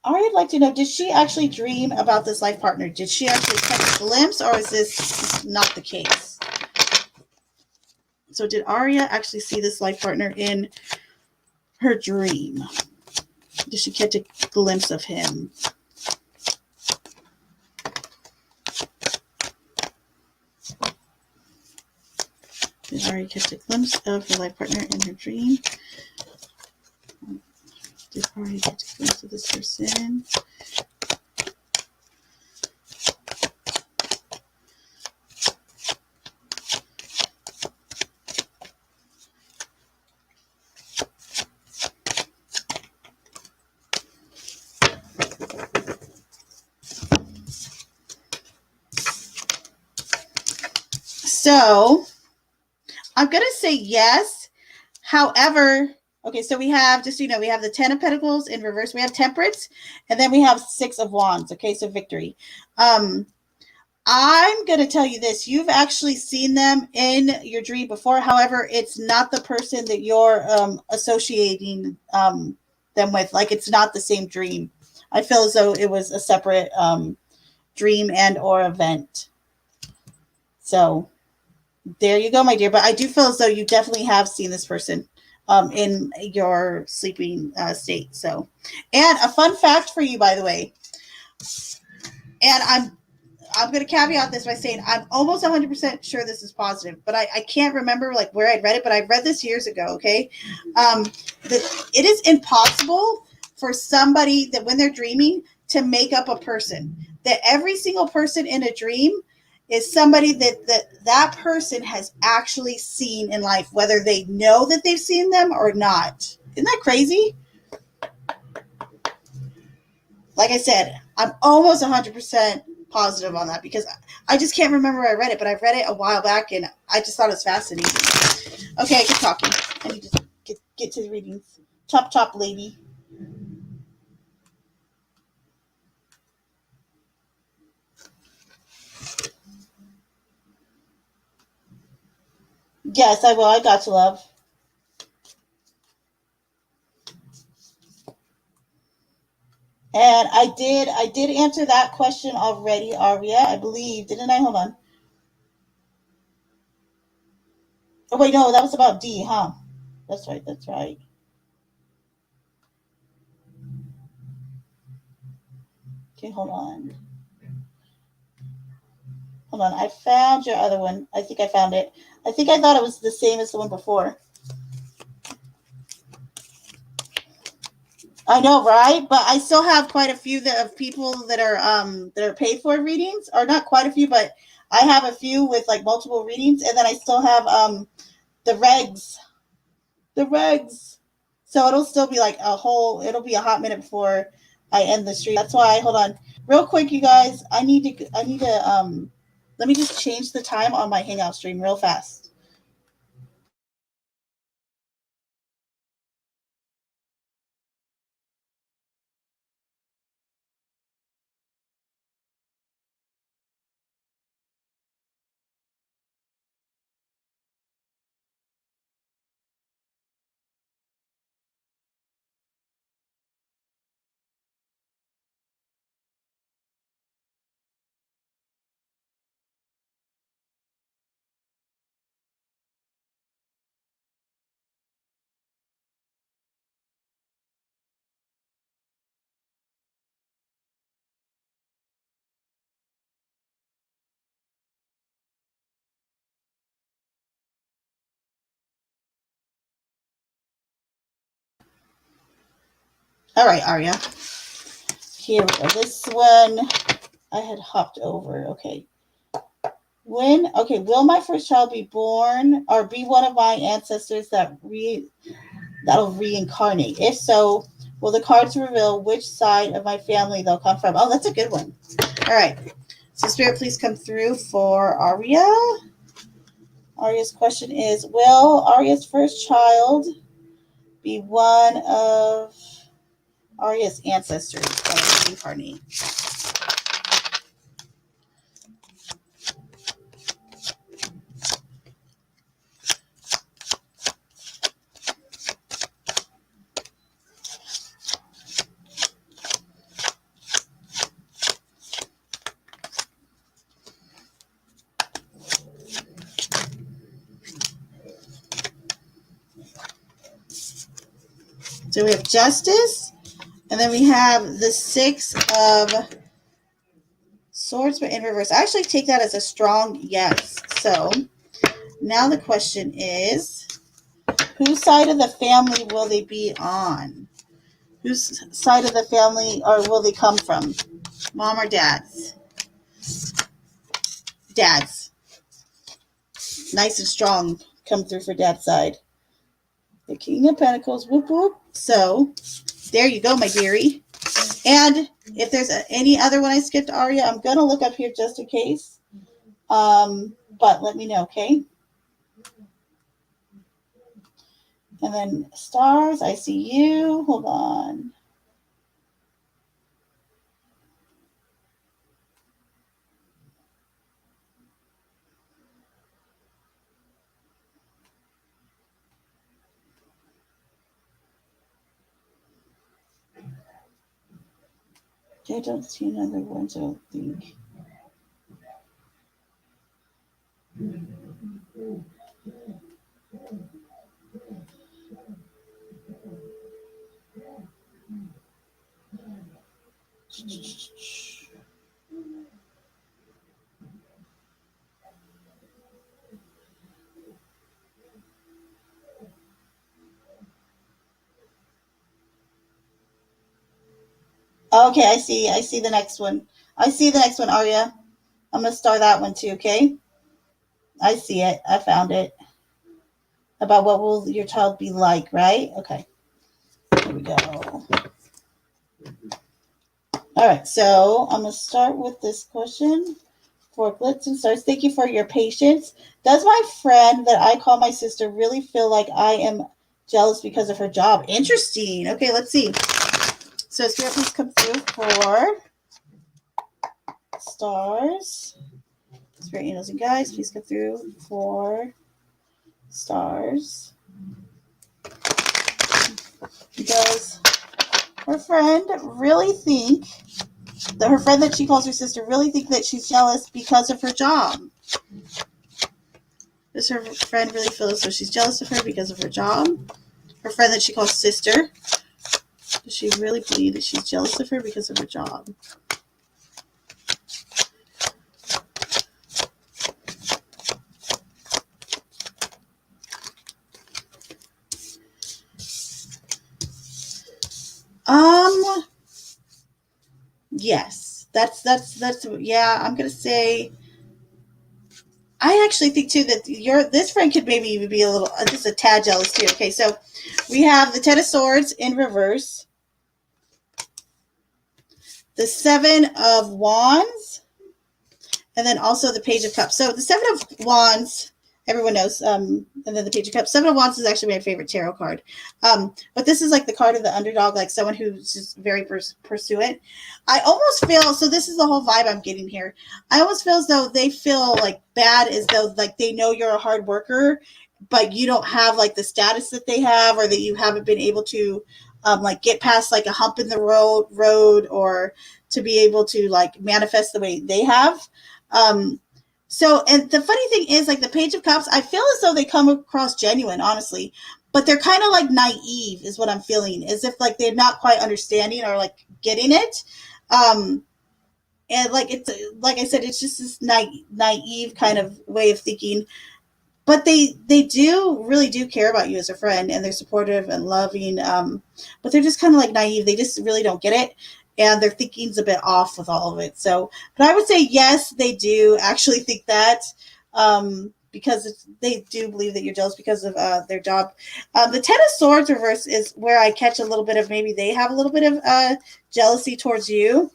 S1: Aria'd like to know, did she actually dream about this life partner? Did she actually catch a glimpse, or is this not the case? So did Aria actually see this life partner in her dream? Did she catch a glimpse of him? Did Aria catch a glimpse of her life partner in her dream? Did Aria catch a glimpse of this person So I'm going to say yes. However, okay, so we have, just so you know, we have the 10 of Pentacles in reverse. We have Temperance, and then we have 6 of Wands. Okay, so Victory. I'm going to tell you this. You've actually seen them in your dream before. However, it's not the person that you're associating them with. Like, it's not the same dream. I feel as though it was a separate dream and or event. So there you go, my dear. But I do feel as though you definitely have seen this person in your sleeping state. So, and a fun fact for you, by the way, and I'm going to caveat this by saying I'm almost 100% sure this is positive, but I can't remember like where I'd read it, but I read this years ago. Okay. That it is impossible for somebody that when they're dreaming to make up a person, that every single person in a dream is somebody that person has actually seen in life, whether they know that they've seen them or not. Isn't that crazy? Like I said, I'm almost 100% positive on that because I just can't remember where I read it, but I read it a while back and I just thought it was fascinating. Okay, I keep talking. I need to get to the readings. Chop, lady. Yes, I will. I got you, love. And I did answer that question already, Aria. I believe, didn't I? Hold on. Oh wait, no, that was about D, huh? That's right. That's right. Okay, hold on. Hold on. I found your other one. I think I found it. I think I thought it was the same as the one before. I know, right? But I still have quite a few of people that are paid for readings, or not quite a few, but I have a few with like multiple readings, and then I still have the regs, the regs. So it'll still be like it'll be a hot minute before I end the stream. That's why, hold on, real quick, you guys. I need to let me just change the time on my Hangout stream real fast. All right, Aria. Here we go. This one I had hopped over. Okay. Will my first child be born or be one of my ancestors that'll reincarnate? If so, will the cards reveal which side of my family they'll come from? Oh, that's a good one. All right. So Spirit, please come through for Aria. Aria's question is, will Aria's first child be one of Aria's ancestors that reincarnate? So we have Justice, and then we have the 6 of Swords, but in reverse. I actually take that as a strong yes. So now the question is, whose side of the family will they be on? Whose side of the family or will they come from? Mom or dad's? Dad's. Nice and strong. Come through for dad's side. The King of Pentacles. Whoop whoop. So there you go, my dearie. And if there's any other one I skipped, Aria, I'm going to look up here just in case. But let me know, okay? And then stars, I see you. Hold on. I don't see another one, so I don't think. Okay, I see. I see the next one. I see the next one, Arya. I'm gonna star that one too, okay? I see it. I found it. About what will your child be like, right? Okay. Here we go. All right, so I'm gonna start with this question for Glitz and Stars. Thank you for your patience. Does my friend that I call my sister really feel like I am jealous because of her job? Interesting. Okay, let's see. So Spirit, please come through for stars. Spirit, angels, and guides, please come through for stars. Does her friend really think that her friend that she calls her sister really think that she's jealous because of her job? Does her friend really feel as though she's jealous of her because of her job? Her friend that she calls sister, does she really believe that she's jealous of her because of her job? Yes. That's yeah, I'm gonna say I actually think too that this friend could maybe even be a little just a tad jealous too. Okay, so we have the Ten of Swords in reverse, the Seven of Wands, and then also the Page of Cups. So the Seven of Wands, everyone knows, and then the Page of Cups. Seven of Wands is actually my favorite tarot card. But this is like the card of the underdog, like someone who's just very pursuant. I almost feel, so this is the whole vibe I'm getting here. I almost feel as though they feel like bad, as though like they know you're a hard worker, but you don't have like the status that they have, or that you haven't been able to like get past like a hump in the road, or to be able to like manifest the way they have. Um, so, and the funny thing is, like the Page of Cups, I feel as though they come across genuine, honestly, but they're kind of like naive, is what I'm feeling, as if like they're not quite understanding or like getting it. Um, and like it's like I said, it's just this naive kind of way of thinking, but they do really do care about you as a friend, and they're supportive and loving, but they're just kind of like naive. They just really don't get it, and their thinking's a bit off with all of it. So, but I would say yes, they do actually think that, because they do believe that you're jealous because of their job. The Ten of Swords reverse is where I catch a little bit of, maybe they have a little bit of jealousy towards you,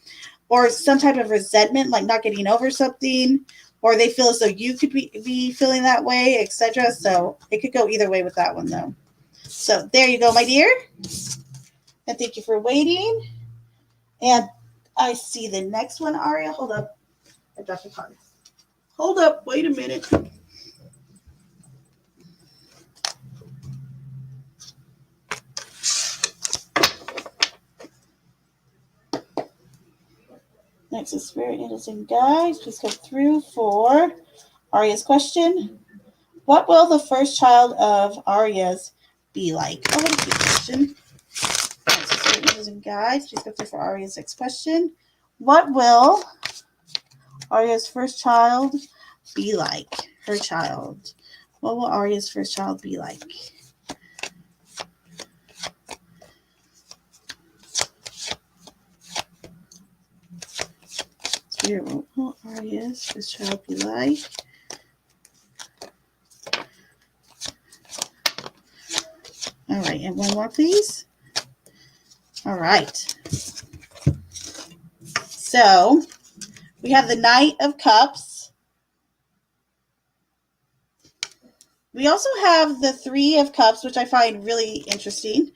S1: or some type of resentment, like not getting over something, or they feel as though you could be feeling that way, etc. So it could go either way with that one, though. So there you go, my dear. And thank you for waiting. And I see the next one, Aria. Hold up. I dropped the card. Hold up. Wait a minute. Next is Spirit, Angels, and Guides. Please come through for Aria's question. What will the first child of Aria's be like? Oh, what a cute question. Next is Spirit, Angels, and Guides. Please come through for Aria's next question. What will Aria's first child be like? Her child. What will Aria's first child be like? Spirit, what will Aria's first child be like? All right, and one more, please. All right. So we have the Knight of Cups, We also have the Three of Cups, which I find really interesting.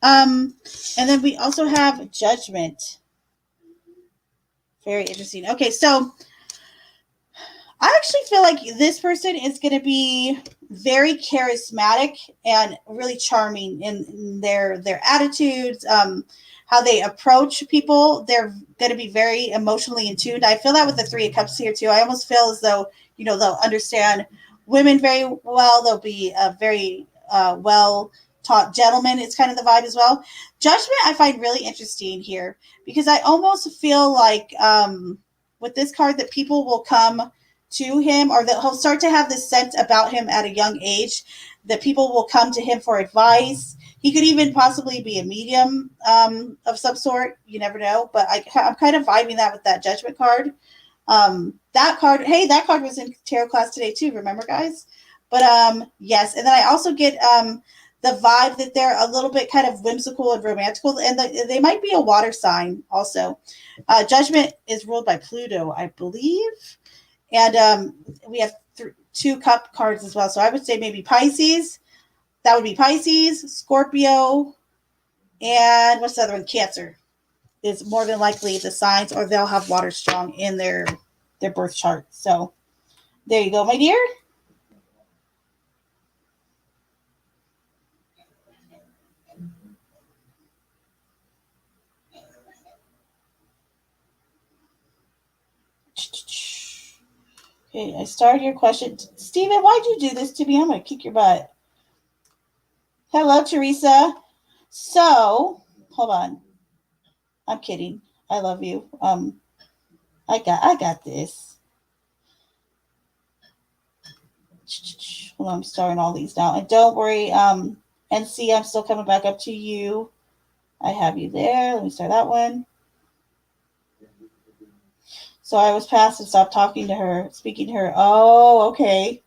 S1: And then we also have Judgment. Very interesting. Okay, so I actually feel like this person is going to be very charismatic and really charming in their attitudes, how they approach people. They're going to be very emotionally in tune. I feel that with the Three of Cups here too. I almost feel as though they'll understand women very well. They'll be a very well taught gentleman. It's kind of the vibe as well. Judgment I find really interesting here because I almost feel like with this card that people will come to him, or that he'll start to have this sense about him at a young age, that people will come to him for advice. He could even possibly be a medium of some sort. You never know. But I'm kind of vibing that with that Judgment card. That card, hey, that card was in tarot class today too. Remember, guys? But yes, and then I also get the vibe that they're a little bit kind of whimsical and romantical, and they might be a water sign also. Judgment is ruled by Pluto, I believe. And we have two cup cards as well. So I would say maybe Pisces. That would be Pisces, Scorpio, and what's the other one? Cancer is more than likely the signs, or they'll have water strong in their birth chart. So there you go, my dear. Okay, I started your question. Steven, why'd you do this to me? I'm going to kick your butt. Hello, Teresa. So, hold on. I'm kidding. I love you. I got this. Hold on, I'm starting all these now. And don't worry, NC, I'm still coming back up to you. I have you there. Let me start that one. So I was past and stopped talking to her, speaking to her. Oh, okay.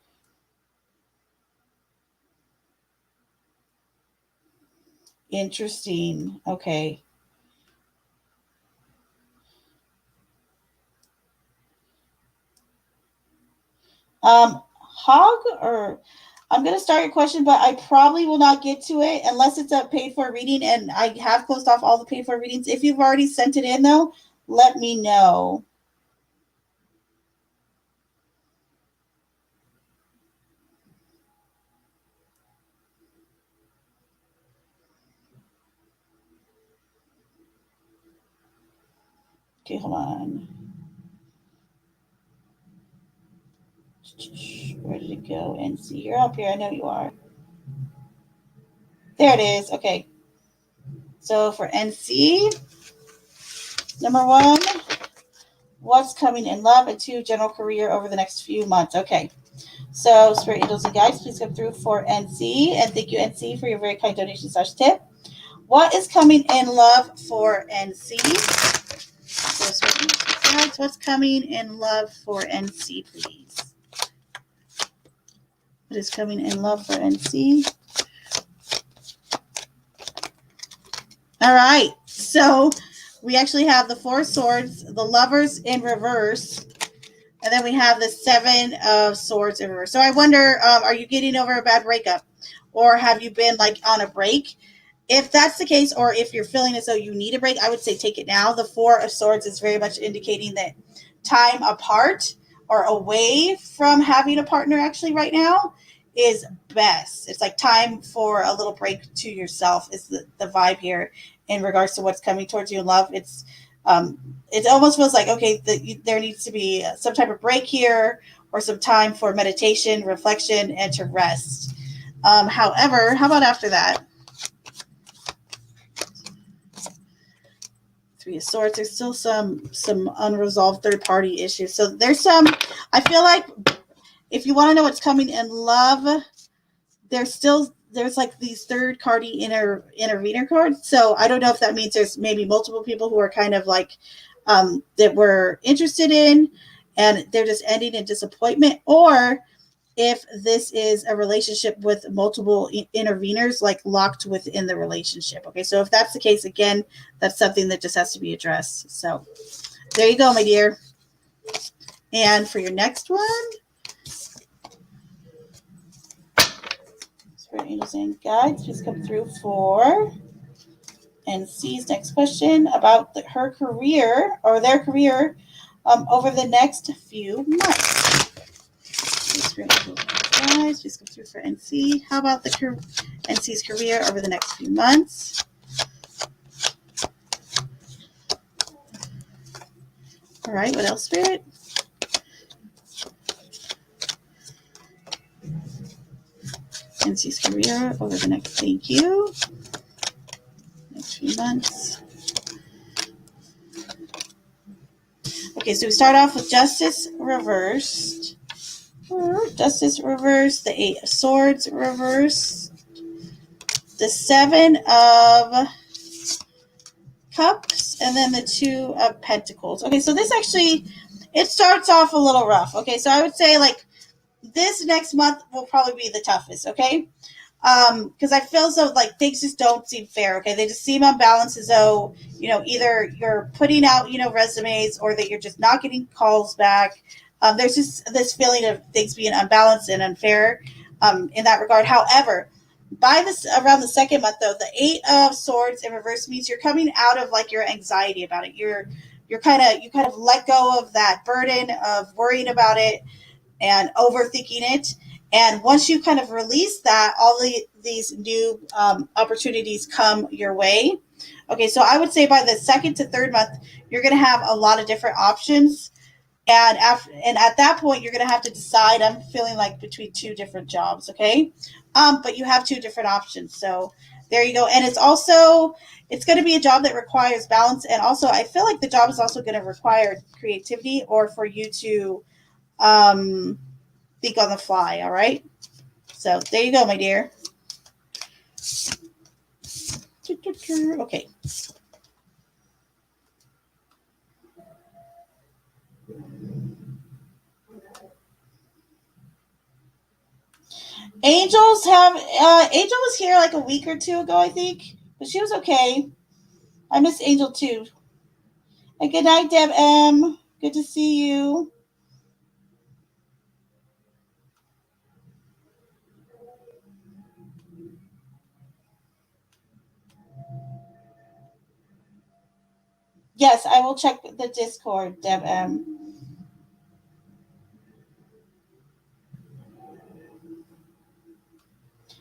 S1: Interesting. Okay. Hog or I'm gonna start your question, but I probably will not get to it unless it's a paid for reading, and I have closed off all the paid for readings. If you've already sent it in though, let me know. Okay, hold on. Where did it go? NC, you're up here. I know you are. There it is. Okay. So for NC, number one, what's coming in love, and two, general career over the next few months. Okay. So Spirit Angels and Guides, please come through for NC. And thank you, NC, for your very kind donation / tip. What is coming in love for NC? So Spirit Angels and Guides, what's coming in love for NC, please? What is coming in love for NC? All right. So we actually have the Four Swords, the Lovers in reverse, and then we have the Seven of Swords in reverse. So I wonder, are you getting over a bad breakup? Or have you been like on a break? If that's the case, or if you're feeling as though you need a break, I would say take it now. The Four of Swords is very much indicating that time apart or away from having a partner actually right now is best. It's like time for a little break to yourself is the vibe here in regards to what's coming towards you in love. It almost feels like, okay, there needs to be some type of break here or some time for meditation, reflection, and to rest. However, how about after that? Three of Swords. There's still some unresolved third party issues. So there's some. I feel like if you want to know what's coming in love, there's like these third party intervener cards. So I don't know if that means there's maybe multiple people who are kind of like that we're interested in, and they're just ending in disappointment, or if this is a relationship with multiple interveners, like locked within the relationship. Okay, so if that's the case, again, that's something that just has to be addressed. So there you go, my dear. And for your next one, Spirit, angels, and guides, please come through for NC's next question about her career or their career over the next few months. Spirit, angels, and guides, please come through for NC. How about NC's career over the next few months? All right, what else, Spirit? NC's career over the next, thank you, next few months. Okay, so we start off with Justice reversed. Justice reversed, the Eight of Swords reversed, the Seven of Cups, and then the Two of Pentacles. Okay, so this actually, it starts off a little rough. Okay, so I would say like this next month will probably be the toughest, okay? Because I feel so like things just don't seem fair, okay? They just seem unbalanced, as though, you know, either you're putting out, you know, resumes, or that you're just not getting calls back. There's just this feeling of things being unbalanced and unfair in that regard. However, by this around the second month, though, the Eight of Swords in reverse means you're coming out of like your anxiety about it. You kind of let go of that burden of worrying about it and overthinking it. And once you kind of release that, all these new opportunities come your way. Okay, so I would say by the second to third month, you're going to have a lot of different options. And at that point, you're going to have to decide. I'm feeling like between two different jobs, okay? But you have two different options. So there you go. And it's going to be a job that requires balance. And also, I feel like the job is also going to require creativity, or for you to think on the fly, all right? So there you go, my dear. Okay. Angel was here like a week or two ago, I think, but she was okay. I miss Angel too. And good night, Deb M. Good to see you. Yes, I will check the Discord, Deb M.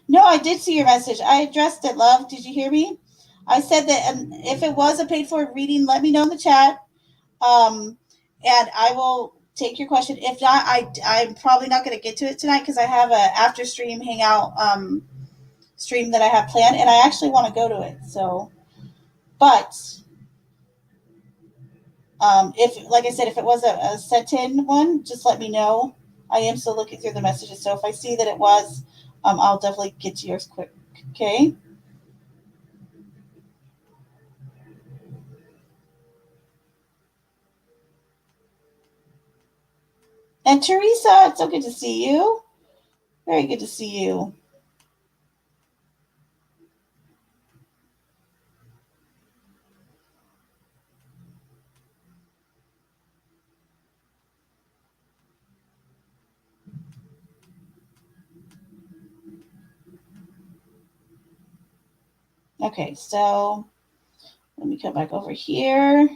S1: No, I did see your message. I addressed it, love. Did you hear me? I said that if it was a paid for reading, let me know in the chat. And I will take your question. If not, I'm probably not going to get to it tonight because I have a after stream hangout stream that I have planned, and I actually want to go to it. So, but if, like I said, if it was a sent in one, just let me know. I am still looking through the messages, so if I see that it was, I'll definitely get to yours quick. Okay. And Teresa, it's so good to see you. Very good to see you. Okay, so let me come back over here.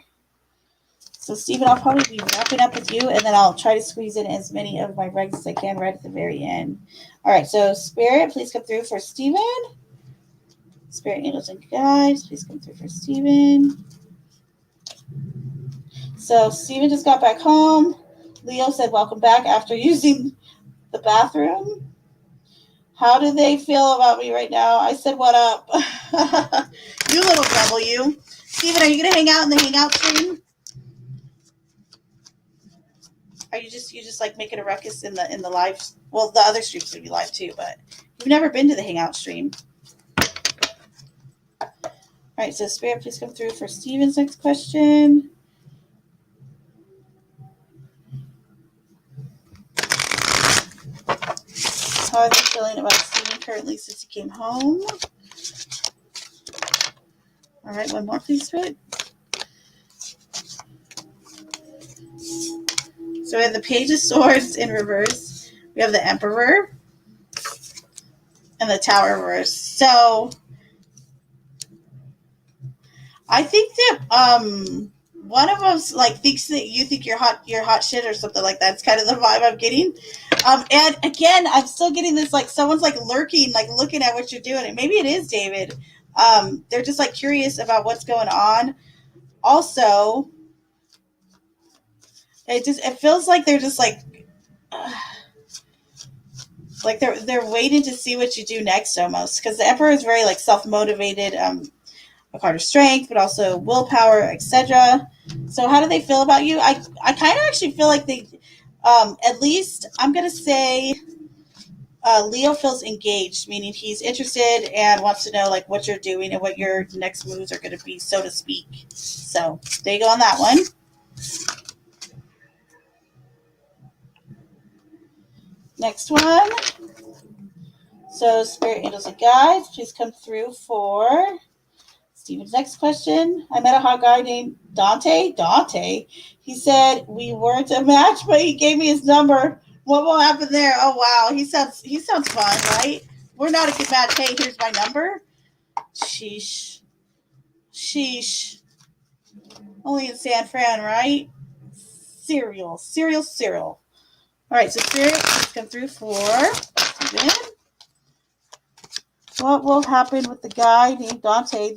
S1: So, Stephen, I'll probably be wrapping up with you, and then I'll try to squeeze in as many of my regs as I can right at the very end. All right, so Spirit, please come through for Stephen. Spirit, angels, and guides, please come through for Stephen. So, Stephen just got back home. Leo said, welcome back after using the bathroom. How do they feel about me right now? I said, what up? You little rebel, you. Stephen, are you going to hang out in the hangout stream? Are you just like making a ruckus in the live? Well, the other stream's gonna be live too, but you've never been to the hangout stream. All right, so Spirit, please come through for Steven's next question. How are they feeling about Steven currently since he came home? All right, one more, please, Spirit. So we have the Page of Swords in reverse. We have the Emperor. and the Tower reverse. So I think that one of us like thinks that you think you're hot shit or something like that. It's kind of the vibe I'm getting. And again, I'm still getting this like someone's like lurking, like looking at what you're doing. And maybe it is David. They're just like curious about what's going on. Also, it feels like they're just uh, like they're waiting to see what you do next almost, because the Emperor is very like self-motivated, a card of strength, but also willpower, etc. So how do they feel about you? I kind of actually feel like they, at least I'm gonna say, Leo feels engaged, meaning he's interested and wants to know like what you're doing and what your next moves are going to be, so to speak. So there you go on that one. Next one. So spirit angels and guides, please come through for Steven's next question. I met a hot guy named Dante. Dante. He said we weren't a match, but he gave me his number. What will happen there? Oh wow, he sounds fun, right? We're not a good match. Hey, here's my number. Sheesh. Sheesh. Only in San Fran, right? Cereal. All right, so Spirit, let's come through for Steven. What will happen with the guy named Dante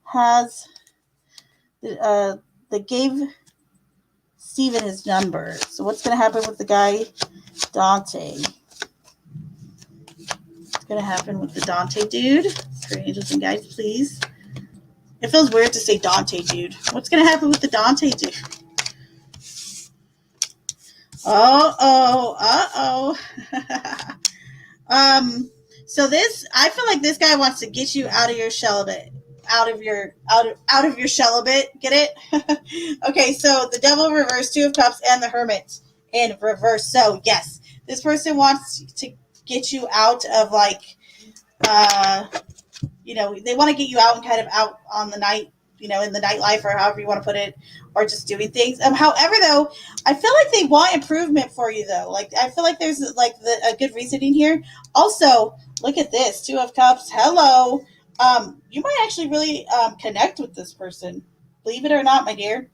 S1: has that gave Steven his number? So what's going to happen with the guy Dante? What's going to happen with the Dante dude? For angels and guides, please. It feels weird to say Dante dude. What's going to happen with the Dante dude? Uh-oh. So this, I feel like this guy wants to get you out of your shell a bit. Out of your shell a bit. Get it? Okay, so the Devil reverse, Two of Cups, and the Hermit in reverse. So yes, this person wants to get you out of like they want to get you out and kind of out on the night, in the nightlife, or however you want to put it, or just doing things. However, though, I feel like they want improvement for you, though. Like, I feel like there's like a good reasoning here. Also, look at this, Two of Cups. Hello. You might actually really connect with this person. Believe it or not, my dear.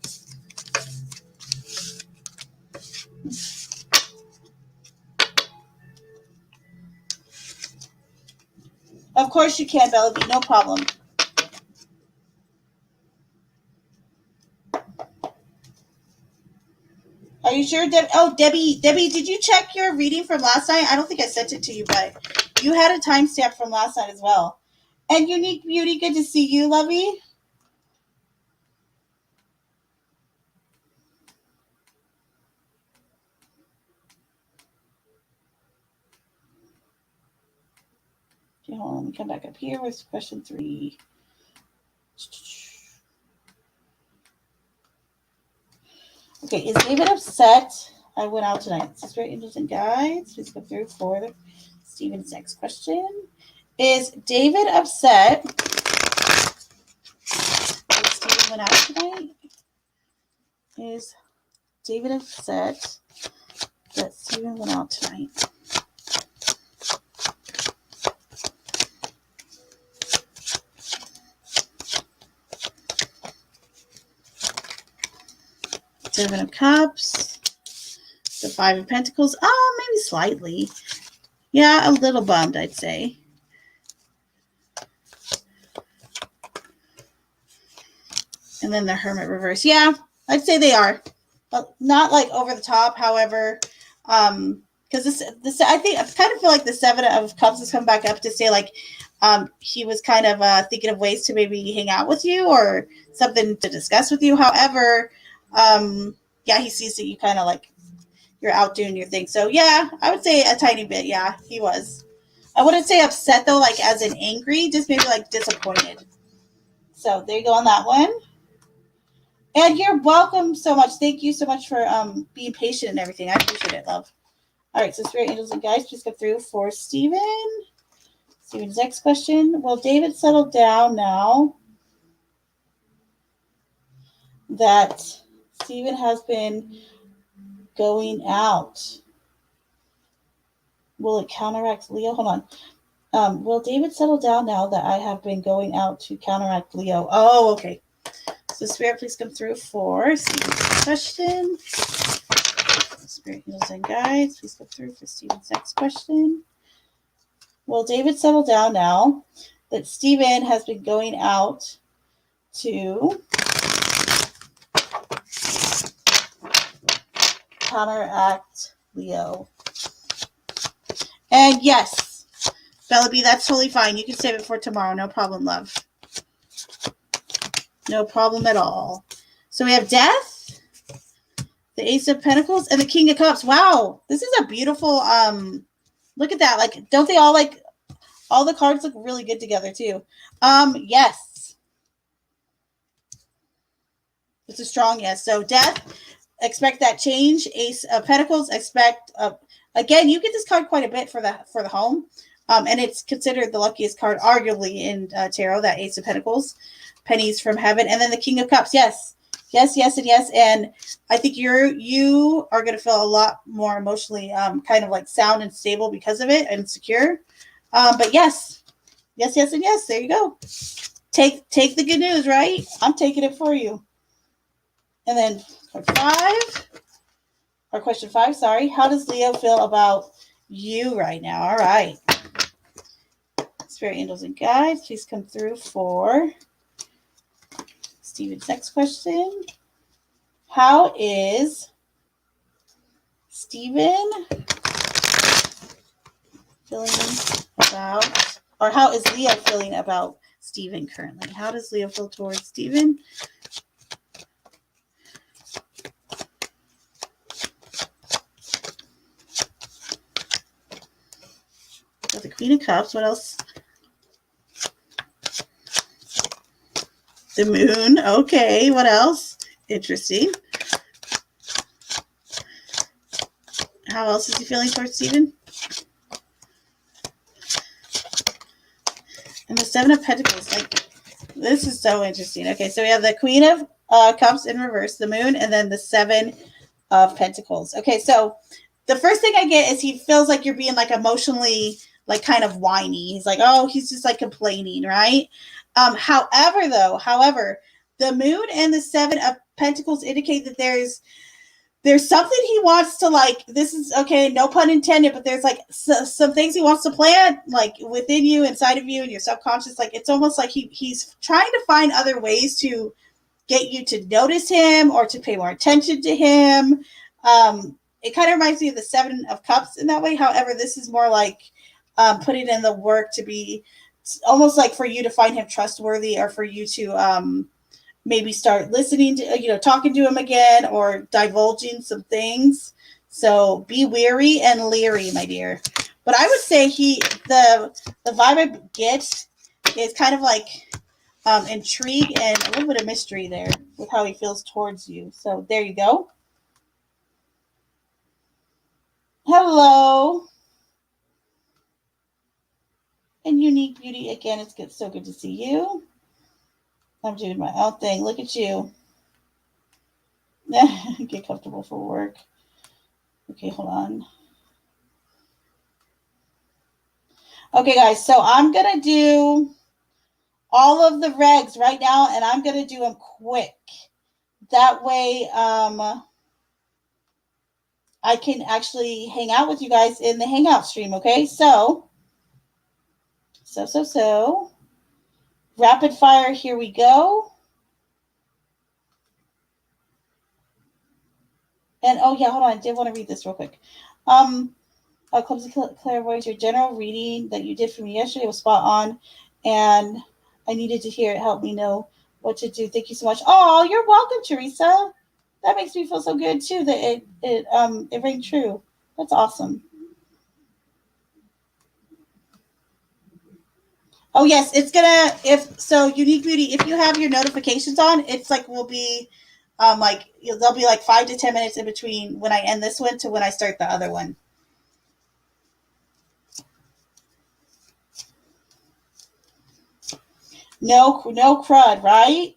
S1: Of course you can, Bellaby. No problem. Are you sure, Debbie? Oh, Debbie, did you check your reading from last night? I don't think I sent it to you, but you had a timestamp from last night as well. And Unique Beauty, good to see you, lovey. Okay, hold on, let me come back up here with question 3. Okay, is David upset I went out tonight? Sister Angels and Guides, please go through for Steven's next question. Is David upset that Steven went out tonight? Is David upset that Steven went out tonight? Seven of Cups, the Five of Pentacles. Oh, maybe slightly. Yeah, a little bummed, I'd say. And then the Hermit reverse. Yeah, I'd say they are, but not like over the top. However, because this I kind of feel like the Seven of Cups has come back up to say like he was kind of thinking of ways to maybe hang out with you or something to discuss with you. However, yeah, he sees that you kind of like you're out doing your thing. So yeah, I would say a tiny bit. Yeah, he was. I wouldn't say upset though, like as in angry, just maybe like disappointed. So there you go on that one. And you're welcome so much. Thank you so much for being patient and everything. I appreciate it, love. All right, so Spirit Angels and Guides, please go through for Steven. Steven's next question. Will David settle down now that Steven has been going out? Will it counteract Leo? Hold on. Will David settle down now that I have been going out to counteract Leo? Oh, okay. So Spirit, please come through for Stephen's question. Spirit, angels, and guides, please come through for Stephen's next question. Will David settle down now that Stephen has been going out to counteract Leo? And yes, Bella B, that's totally fine. You can save it for tomorrow. No problem, love. No problem at all. So we have Death, the Ace of Pentacles, and the King of Cups. Wow, this is a beautiful, look at that. Like, don't they all, like, all the cards look really good together, too. Yes. It's a strong yes. So Death, expect that change. Ace of Pentacles, expect, again, you get this card quite a bit for the home. And it's considered the luckiest card, arguably, in tarot, that Ace of Pentacles. Pennies from Heaven. And then the King of Cups. Yes. Yes, yes, and yes. And I think you are going to feel a lot more emotionally kind of like sound and stable because of it and secure. But yes. Yes, yes, and yes. There you go. Take the good news, right? I'm taking it for you. And then question 5, sorry. How does Leo feel about you right now? All right. Spirit, angels, and guides, please come through for Stephen's next question. How is Stephen feeling about, or how is Leo feeling about Stephen currently? How does Leo feel towards Stephen? Got the Queen of Cups. What else? The Moon. Okay. What else? Interesting. How else is he feeling towards Stephen? And the Seven of Pentacles. Like, this is so interesting. Okay, so we have the Queen of Cups in reverse, the Moon, and then the Seven of Pentacles. Okay, so the first thing I get is he feels like you're being like emotionally like kind of whiny. He's like, oh, he's just like complaining, right? However, the Moon and the Seven of Pentacles indicate that there's something he wants to, like, this is, okay, no pun intended, but there's like some things he wants to plant like within you, inside of you, and your subconscious. Like, it's almost like he's trying to find other ways to get you to notice him or to pay more attention to him. It kind of reminds me of the Seven of Cups in that way. However, this is more like putting in the work to be almost like for you to find him trustworthy, or for you to maybe start listening to, talking to him again, or divulging some things. So be weary and leery, my dear. But I would say the vibe I get is kind of like intrigue and a little bit of mystery there with how he feels towards you. So there you go. Hello. And Unique Beauty, again, it's so good to see you. I'm doing my own thing. Look at you. Get comfortable for work. Okay, hold on. Okay, guys, so I'm going to do all of the regs right now, and I'm going to do them quick. That way, I can actually hang out with you guys in the Hangout stream, okay? So, rapid fire, here we go. And, oh, yeah, hold on. I did want to read this real quick. Clumsy Clairvoyance, your general reading that you did for me yesterday was spot on, and I needed to hear it. Help me know what to do. Thank you so much. Oh, you're welcome, Teresa. That makes me feel so good too that it rang true. That's awesome. Oh yes, it's gonna, Unique Beauty, if you have your notifications on, it's like will be like there'll be like 5 to 10 minutes in between when I end this one to when I start the other one. No crud, right?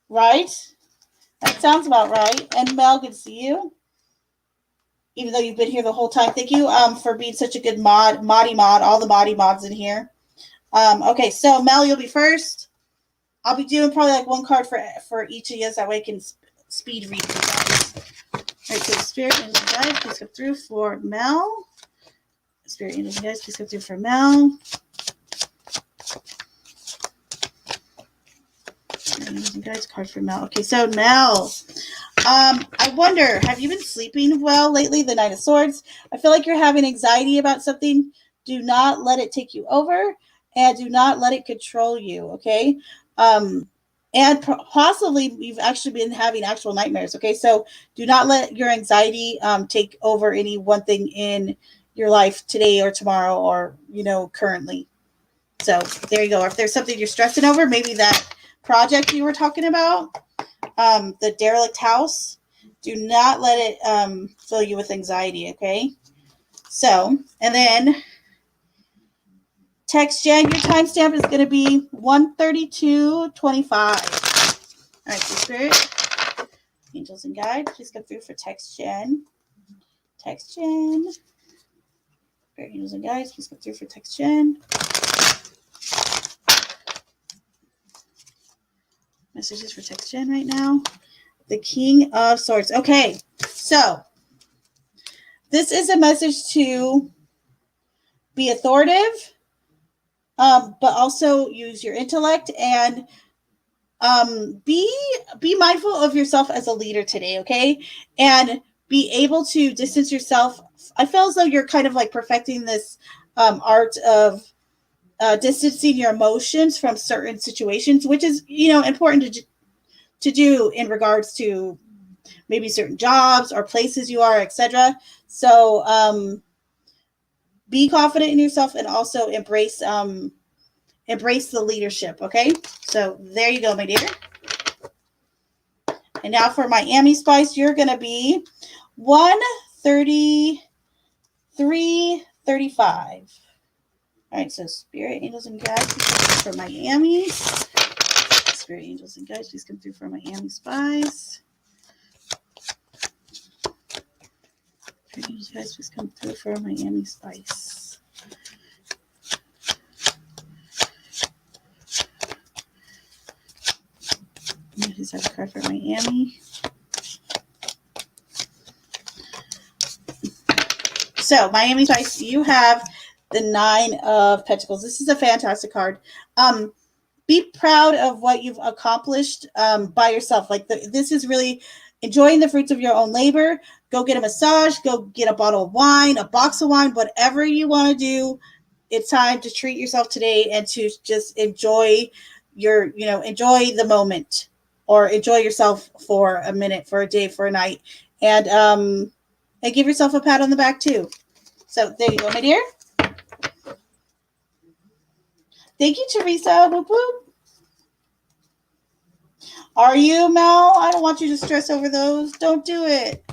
S1: Right? That sounds about right. And Mel, good to see you. even though you've been here the whole time. Thank you for being such a good mod, all the moddy mods in here. Okay, so Mel, you'll be first. I'll be doing probably like one card for each of you, so that way I can speed read you guys. All right, so Spirit Angels and Guides, please come through for Mel. Spirit Angels and Guides, please come through for Mel. Spirit Angels and Guides, card for Mel. Okay, so Mel. I wonder, have you been sleeping well lately? The Knight of Swords. I feel like you're having anxiety about something. Do not let it take you over, and do not let it control you, okay? And possibly you've actually been having actual nightmares, okay? So do not let your anxiety take over any one thing in your life today or tomorrow or, currently. So there you go. If there's something you're stressing over, maybe that project you were talking about, the derelict house, do not let it fill you with anxiety, okay? So, and then text Jen, your timestamp is going to be 1:32:25. All right, so Spirit, Angels and Guides, please come through for text Jen. Text Jen. Spirit, Angels and Guides, please come through for text Jen. Messages for text Jen right now. The King of Swords. Okay, so this is a message to be authoritative, but also use your intellect and be mindful of yourself as a leader today, okay? And be able to distance yourself. I feel as though you're kind of like perfecting this art of distancing your emotions from certain situations, which is, important to do in regards to maybe certain jobs or places you are, etc. So be confident in yourself and also embrace the leadership, okay? So there you go, my dear. And now for Miami Spice, you're going to be 1:33:35. All right, so Spirit, Angels, and Guides, please come through for Miami. Spirit, Angels, and Guides, please come through for Miami Spice. Spirit, Angels, and Guides, please come through for Miami Spice. Here's a card for Miami. So, Miami Spice, you have the 9 of Pentacles. This is a fantastic card. Be proud of what you've accomplished by yourself. Like this is really enjoying the fruits of your own labor. Go get a massage. Go get a bottle of wine, a box of wine, whatever you want to do. It's time to treat yourself today and to just enjoy enjoy the moment, or enjoy yourself for a minute, for a day, for a night, and give yourself a pat on the back too. So there you go, my dear. Thank you, Teresa. Whoop, whoop. Are you, Mel? I don't want you to stress over those. Don't do it.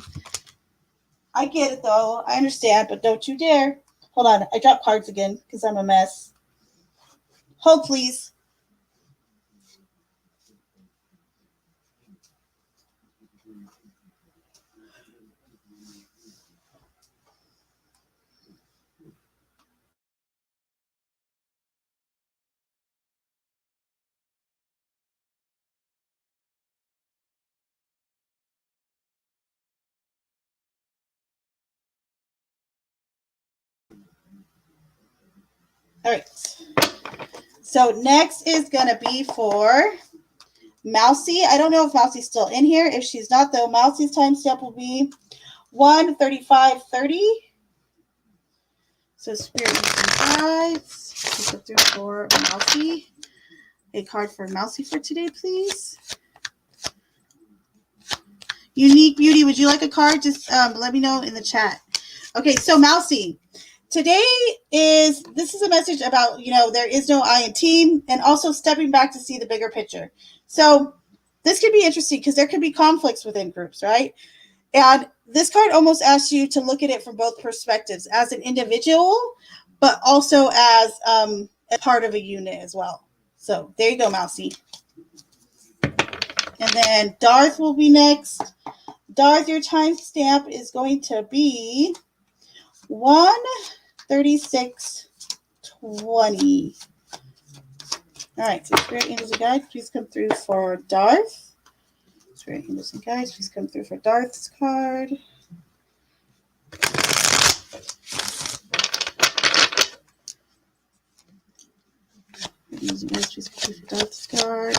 S1: I get it, though. I understand, but don't you dare. Hold on. I dropped cards again because I'm a mess. Hold, please. All right. So next is going to be for Mousy. I don't know if Mousy's still in here. If she's not, though, Mousy's timestamp will be 1:35:30. So Spirit Guides, please go through for Mousy. A card for Mousy for today, please. Unique Beauty, would you like a card? Just let me know in the chat. Okay, so Mousy, this is a message about, there is no I in team, and also stepping back to see the bigger picture. So this could be interesting because there could be conflicts within groups, right? And this card almost asks you to look at it from both perspectives, as an individual, but also as a part of a unit as well. So there you go, Mousy. And then Darth will be next. Darth, your timestamp is going to be 1:36:20. All right, so Spirit Angels and Guides, please come through for Darth. Spirit Angels and Guides, please come through for Darth's card. Angels and Guides, please come through for Darth's card.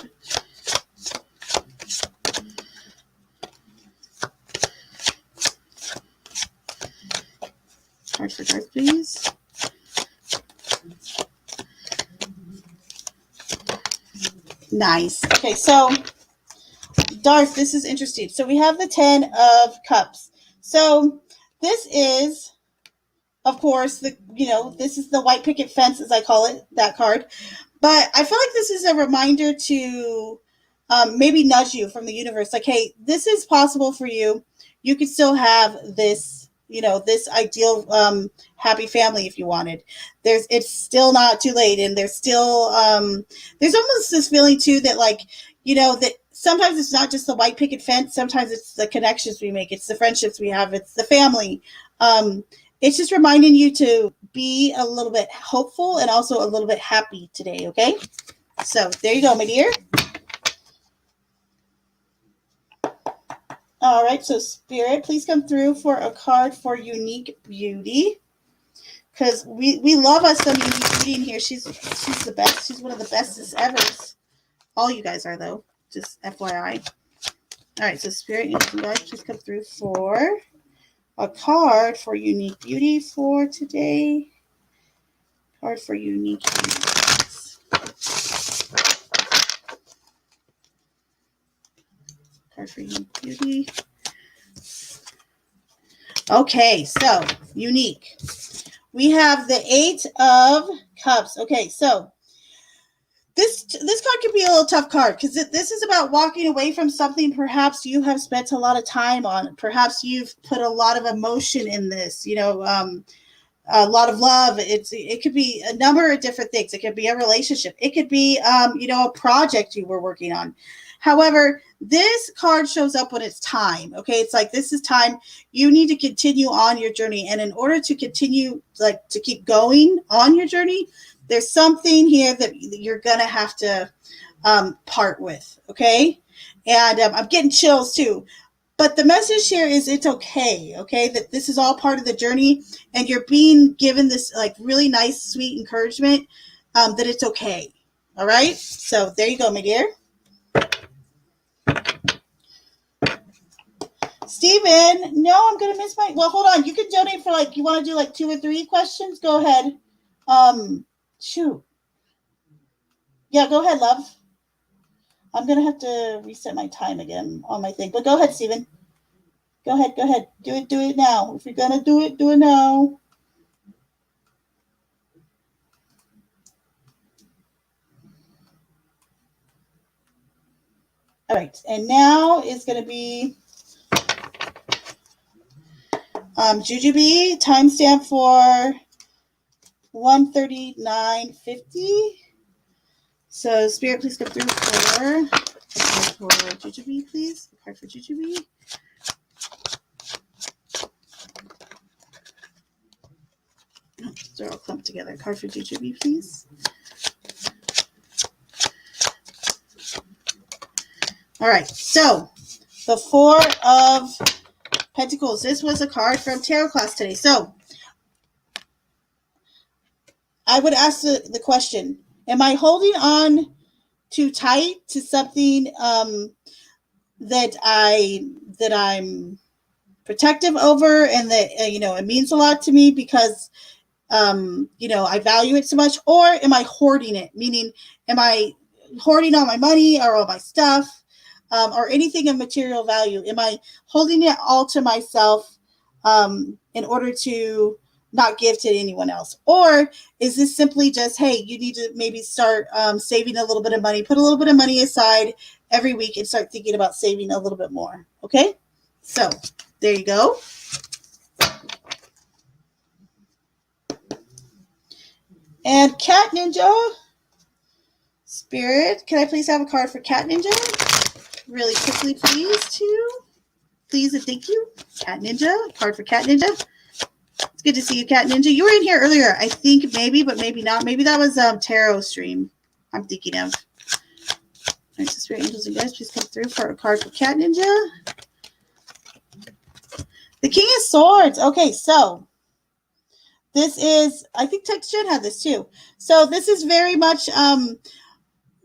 S1: Card for Darth, please. Nice. Okay, so Darth, this is interesting. So we have the 10 of Cups. So this is, of course, this is the white picket fence, as I call it, that card. But I feel like this is a reminder to maybe nudge you from the universe. Like, hey, this is possible for you. You could still have this, this ideal happy family if you wanted. It's still not too late, and there's still there's almost this feeling too that that sometimes it's not just the white picket fence. Sometimes it's the connections we make. It's the friendships we have. It's the family. It's just reminding you to be a little bit hopeful and also a little bit happy today, okay? So there you go, my dear. All right, so Spirit, please come through for a card for Unique Beauty. Because we love us some Unique Beauty in here. She's the best. She's one of the bestest ever. All you guys are, though. Just FYI. All right, so Spirit, you guys, please come through for a card for Unique Beauty for today. Card for Unique Beauty. Card for Unique Beauty. Okay, so Unique. We have the 8 of Cups. Okay, so this card could be a little tough card because this is about walking away from something perhaps you have spent a lot of time on. Perhaps you've put a lot of emotion in this, a lot of love. It could be a number of different things. It could be a relationship. It could be, a project you were working on. However, this card shows up when it's time. Okay, it's like this is time. You need to continue on your journey, and in order to continue, to keep going on your journey, there's something here that you're gonna have to part with. Okay, and I'm getting chills too. But the message here is it's okay, that this is all part of the journey, and you're being given this really nice, sweet encouragement that it's okay. All right, so there you go, my dear. Steven, no, I'm going to miss well, hold on. You can donate for you want to do 2 or 3 questions? Go ahead. Shoot. Yeah, go ahead, love. I'm going to have to reset my time again on my thing. But go ahead, Steven. Go ahead. Do it now. If you're going to do it now. All right. And now is going to be Jujubee, timestamp for 1:39:50. So Spirit, please come through for Jujubee, please. A card for Jujubee. Oh, they're all clumped together. A card for Jujubee, please. All right. So the 4 of Pentacles. This was a card from Tarot class today. So I would ask the question, am I holding on too tight to something that I'm protective over, and that it means a lot to me because I value it so much? Or am I hoarding it? Meaning, am I hoarding all my money or all my stuff or anything of material value? Am I holding it all to myself in order to not give to anyone else? Or is this simply just, hey, you need to maybe start saving a little bit of money, put a little bit of money aside every week and start thinking about saving a little bit more? Okay, so there you go. And Cat Ninja, Spirit, can I please have a card for Cat Ninja? Really quickly, please, too. please and thank you. Cat Ninja, card for Cat Ninja. It's good to see you, Cat Ninja. You were in here earlier, I think, maybe, but maybe not. Maybe that was tarot stream I'm thinking of. All right, so Spirit Angels and guys, please come through for a card for Cat Ninja. The King of Swords. Okay, so this is, I think Text Jen had this too. So this is very much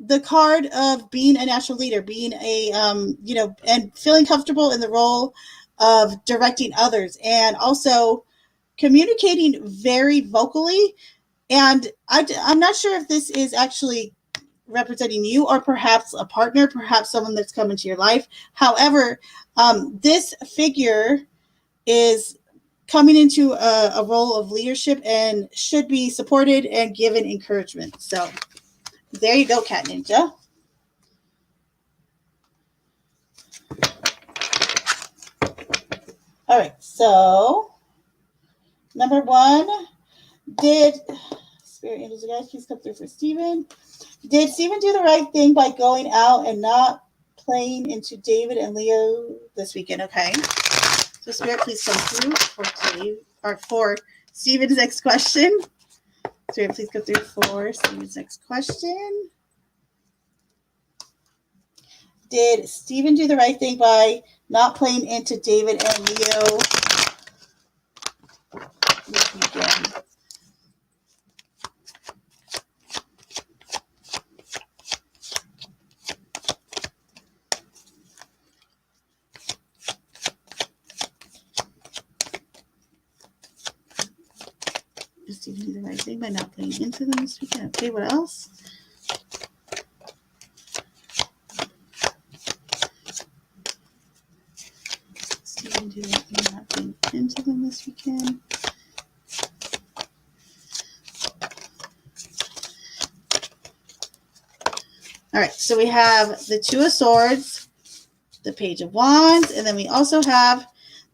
S1: the card of being a natural leader, being a, and feeling comfortable in the role of directing others, and also communicating very vocally. And I'm not sure if this is actually representing you or perhaps a partner, perhaps someone that's come into your life. However, this figure is coming into a role of leadership and should be supported and given encouragement. So there you go, Cat Ninja. All right, so number one, did Spirit Angels, you guys, please come through for Steven. Did Steven do the right thing by going out and not playing into David and Leo this weekend? Okay. So Spirit, please come through for Steven's next question. Spirit, please come through for Steven's next question. Did Steven do the right thing by not playing into David and Leo this weekend? Did Steven do the right thing by not playing into them this weekend? Okay, what else? Steven do the right thing by not playing into them this weekend? All right, so we have the Two of Swords, the Page of Wands, and then we also have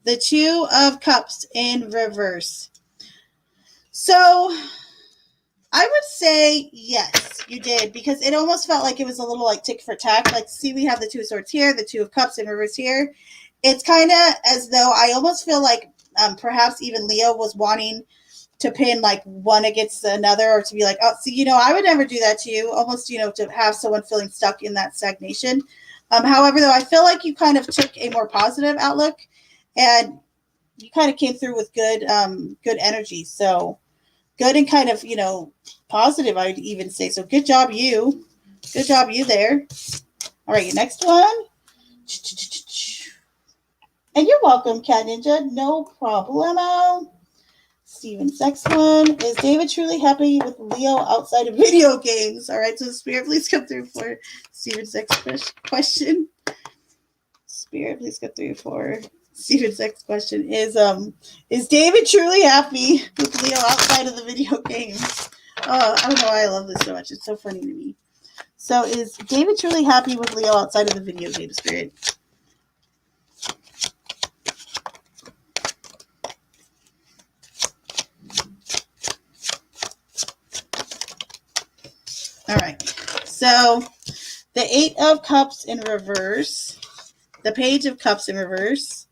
S1: the Two of Cups in reverse. So I would say yes, you did, because it almost felt like it was a little like tick for tack. Like, see, we have the Two of Swords here, the Two of Cups in reverse here. It's kind of as though I almost feel like perhaps even Leo was wanting to pin like one against another, or to be like, oh, see, I would never do that to you. Almost, to have someone feeling stuck in that stagnation. However, though, I feel like you kind of took a more positive outlook, and you kind of came through with good energy. So good and kind of, positive, I'd even say. So good job, you. Good job, you there. All right, your next one. And you're welcome, Cat Ninja. No problemo. Steven's next one. Is David truly happy with Leo outside of video games? All right, so Spirit, please come through for Steven's next question. Spirit, please come through for Steven's next question. Is David truly happy with Leo outside of the video games? Oh, I don't know why I love this so much. It's so funny to me. So is David truly happy with Leo outside of the video game, Spirit? All right, so the Eight of Cups in reverse, the Page of Cups in reverse,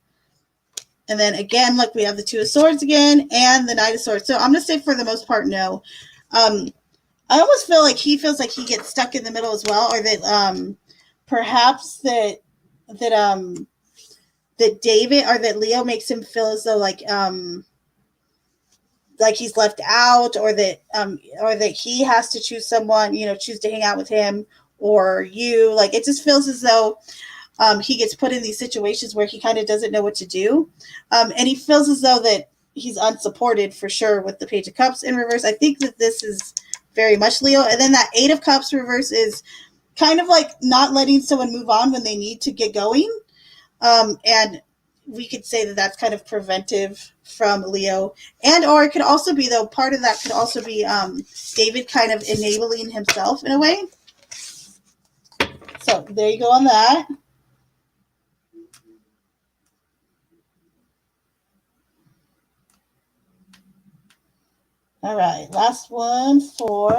S1: and then again, look, we have the Two of Swords again, and the Knight of Swords. So I'm going to say for the most part, no. I almost feel like he feels like he gets stuck in the middle as well, or that perhaps that David or that Leo makes him feel as though like he's left out, or that he has to choose someone, choose to hang out with him or you. Like, it just feels as though he gets put in these situations where he kind of doesn't know what to do. And he feels as though that he's unsupported for sure with the Page of Cups in reverse. I think that this is very much Leo. And then that Eight of Cups reverse is kind of like not letting someone move on when they need to get going. And we could say that that's kind of preventive from Leo. And or it could also be, though, part of that could also be David kind of enabling himself in a way. So there you go on that. All right, last one for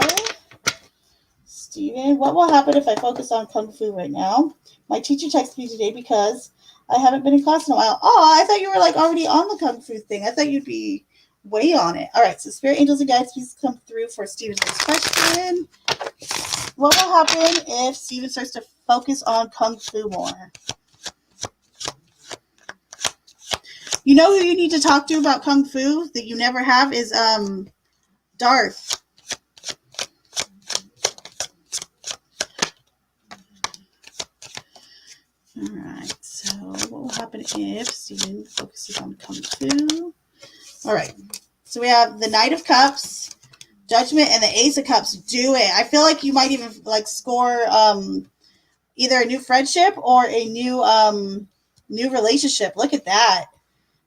S1: Steven. What will happen if I focus on Kung Fu right now? My teacher texted me today because I haven't been in class in a while. Oh, I thought you were like already on the Kung Fu thing. I thought you'd be way on it. All right, so Spirit Angels and Guides, please come through for Steven's next question. What will happen if Steven starts to focus on Kung Fu more? You know who you need to talk to about Kung Fu that you never have is Darth. All right, so what will happen if Steven focuses on Kung Fu? All right, so we have the Knight of Cups, Judgment, and the Ace of Cups. Do it. I feel like you might even like score either a new friendship or a new relationship. Look at that.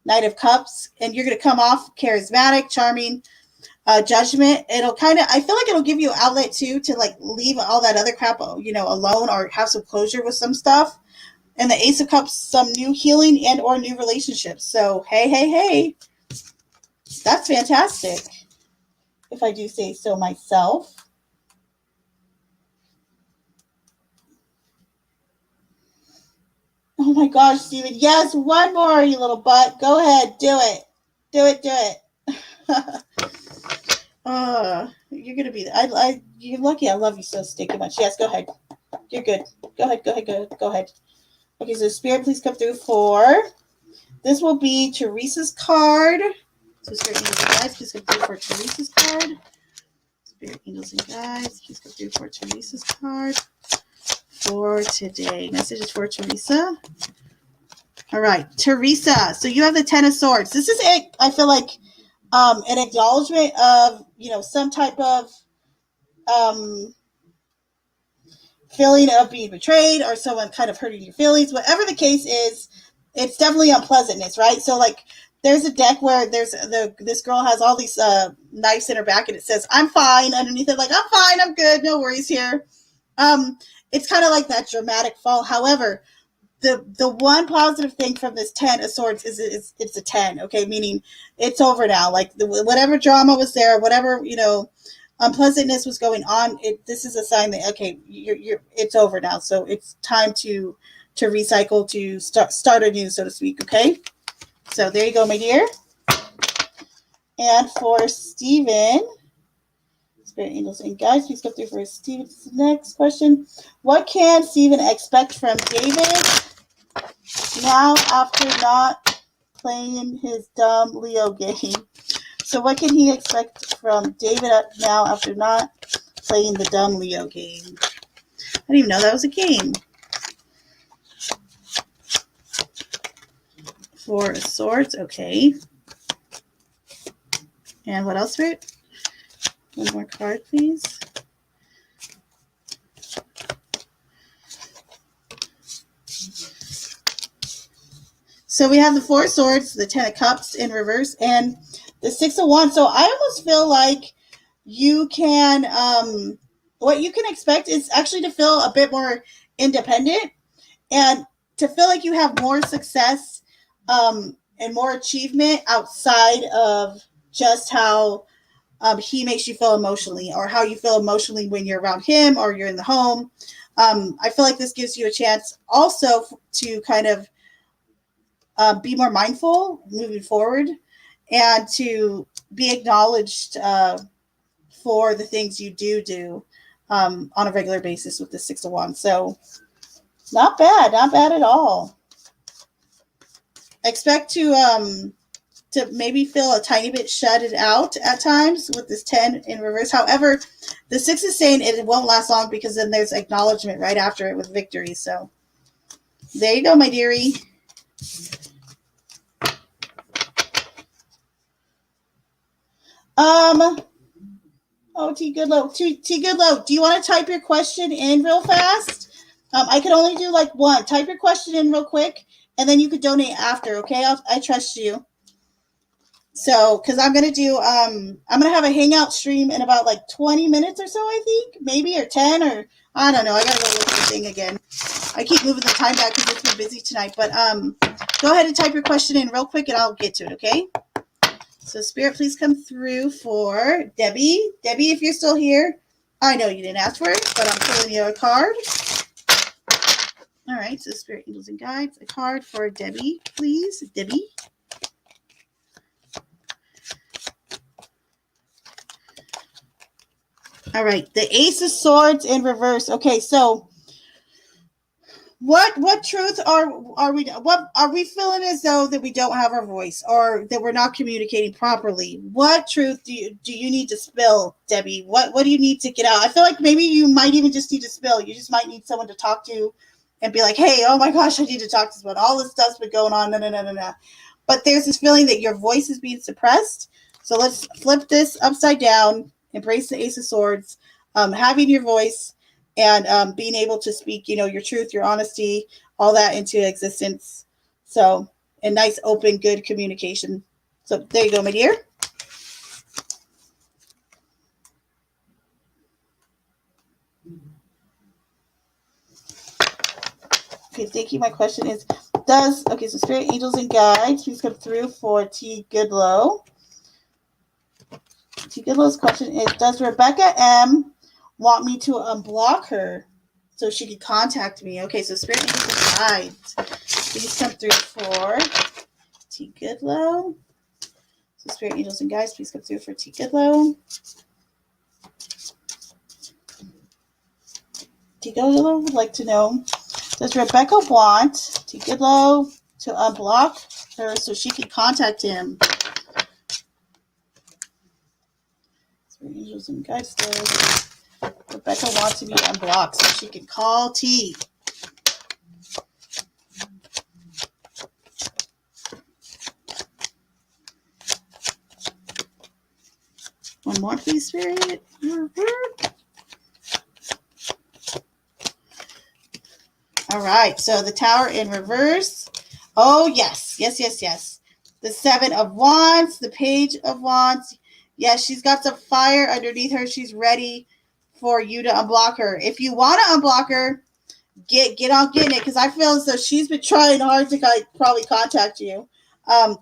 S1: Knight of Cups, and you're going to come off charismatic, charming. Judgment, it'll kind of, I feel like it'll give you an outlet too to like leave all that other crap, alone, or have some closure with some stuff. And the Ace of Cups, some new healing and or new relationships. So hey, that's fantastic, if I do say so myself. Oh my gosh, Steven. Yes, one more, you little butt. Go ahead. Do it. Do it. You're going to be, you're lucky I love you so sticky much. Yes, go ahead. You're good. Go ahead. Okay, so Spirit, please come through for, this will be Teresa's card. So Spirit, Angels, and Guides, please come through for Teresa's card. Spirit, Angels, and Guides, please come through for Teresa's card for today. Messages for Teresa. All right, Teresa. So you have the Ten of Swords. This is it. I feel like an acknowledgement of, some type of feeling of being betrayed or someone kind of hurting your feelings. Whatever the case is, it's definitely unpleasantness, right? So like there's a deck where this girl has all these knives in her back and it says, I'm fine. Underneath it, like, I'm fine, I'm good, no worries here. It's kind of like that dramatic fall. However, the one positive thing from this 10 of Swords is it's a 10, okay? Meaning it's over now. Like whatever drama was there, whatever, unpleasantness was going on, this is a sign that, okay, it's over now. So it's time to recycle, to start anew, so to speak, okay? So there you go, my dear. And for Steven, Spirit, Angels, and Guides, please come through for Steven's next question. What can Steven expect from David now after not playing his dumb Leo game? So what can he expect from David now after not playing the dumb Leo game? I didn't even know that was a game. Four of Swords, okay. And what else, Spirit? One more card, please. So we have the Four of Swords, the Ten of Cups in reverse, and the Six of Wands. So I almost feel like you can, what you can expect is actually to feel a bit more independent and to feel like you have more success and more achievement outside of just how he makes you feel emotionally, or how you feel emotionally when you're around him or you're in the home. I feel like this gives you a chance also to kind of be more mindful moving forward and to be acknowledged for the things you do on a regular basis with the Six of Wands. So not bad at all. Expect to maybe feel a tiny bit shutted out at times with this 10 in reverse. However, the 6 is saying it won't last long because then there's acknowledgement right after it with victory. So there you go, my dearie. T Goodlow, do you want to type your question in real fast? I could only do like one. Type your question in real quick, and then you could donate after, okay? I trust you. So, because I'm going to have a hangout stream in about like 20 minutes or so, I think, maybe, or 10, or I don't know. I got to go look at the thing again. I keep moving the time back because it's been busy tonight, but go ahead and type your question in real quick and I'll get to it, okay? So Spirit, please come through for Debbie. Debbie, if you're still here, I know you didn't ask for it, but I'm pulling you a card. All right, so Spirit, Angels, and Guides, a card for Debbie, please. Debbie. All right, the Ace of Swords in reverse. Okay, so what truth are we what are we feeling as though that we don't have our voice or that we're not communicating properly? What truth do you need to spill, Debbie? What do you need to get out? I feel like maybe you might even just need to spill. You just might need someone to talk to and be like, hey, oh my gosh, I need to talk to someone. All this stuff's been going on. No. But there's this feeling that your voice is being suppressed. So let's flip this upside down, embrace the Ace of Swords, having your voice and being able to speak, your truth, your honesty, all that into existence. So a nice, open, good communication. So there you go, my dear. Okay, thank you. My question is, so Spirit, Angels, and Guides, please come through for T. Goodlow. T. Goodlow's question is, does Rebecca M. want me to unblock her so she can contact me? Okay, so Spirit, Angels, and Guides, please come through for T. Goodlow. So Spirit, Angels, and Guides, please come through for T. Goodlow. T. Goodlow would like to know, does Rebecca want T. Goodlow to unblock her so she can contact him? Spirit, Angels, and Guides, does Rebecca wants to be unblocked so she can call T. One more, please, Spirit. All right, so the Tower in reverse. Oh, yes. The Seven of Wands, the Page of Wands. Yes, she's got some fire underneath her. She's ready for you to unblock her. If you want to unblock her, get on getting it, because I feel as though she's been trying hard to probably contact you.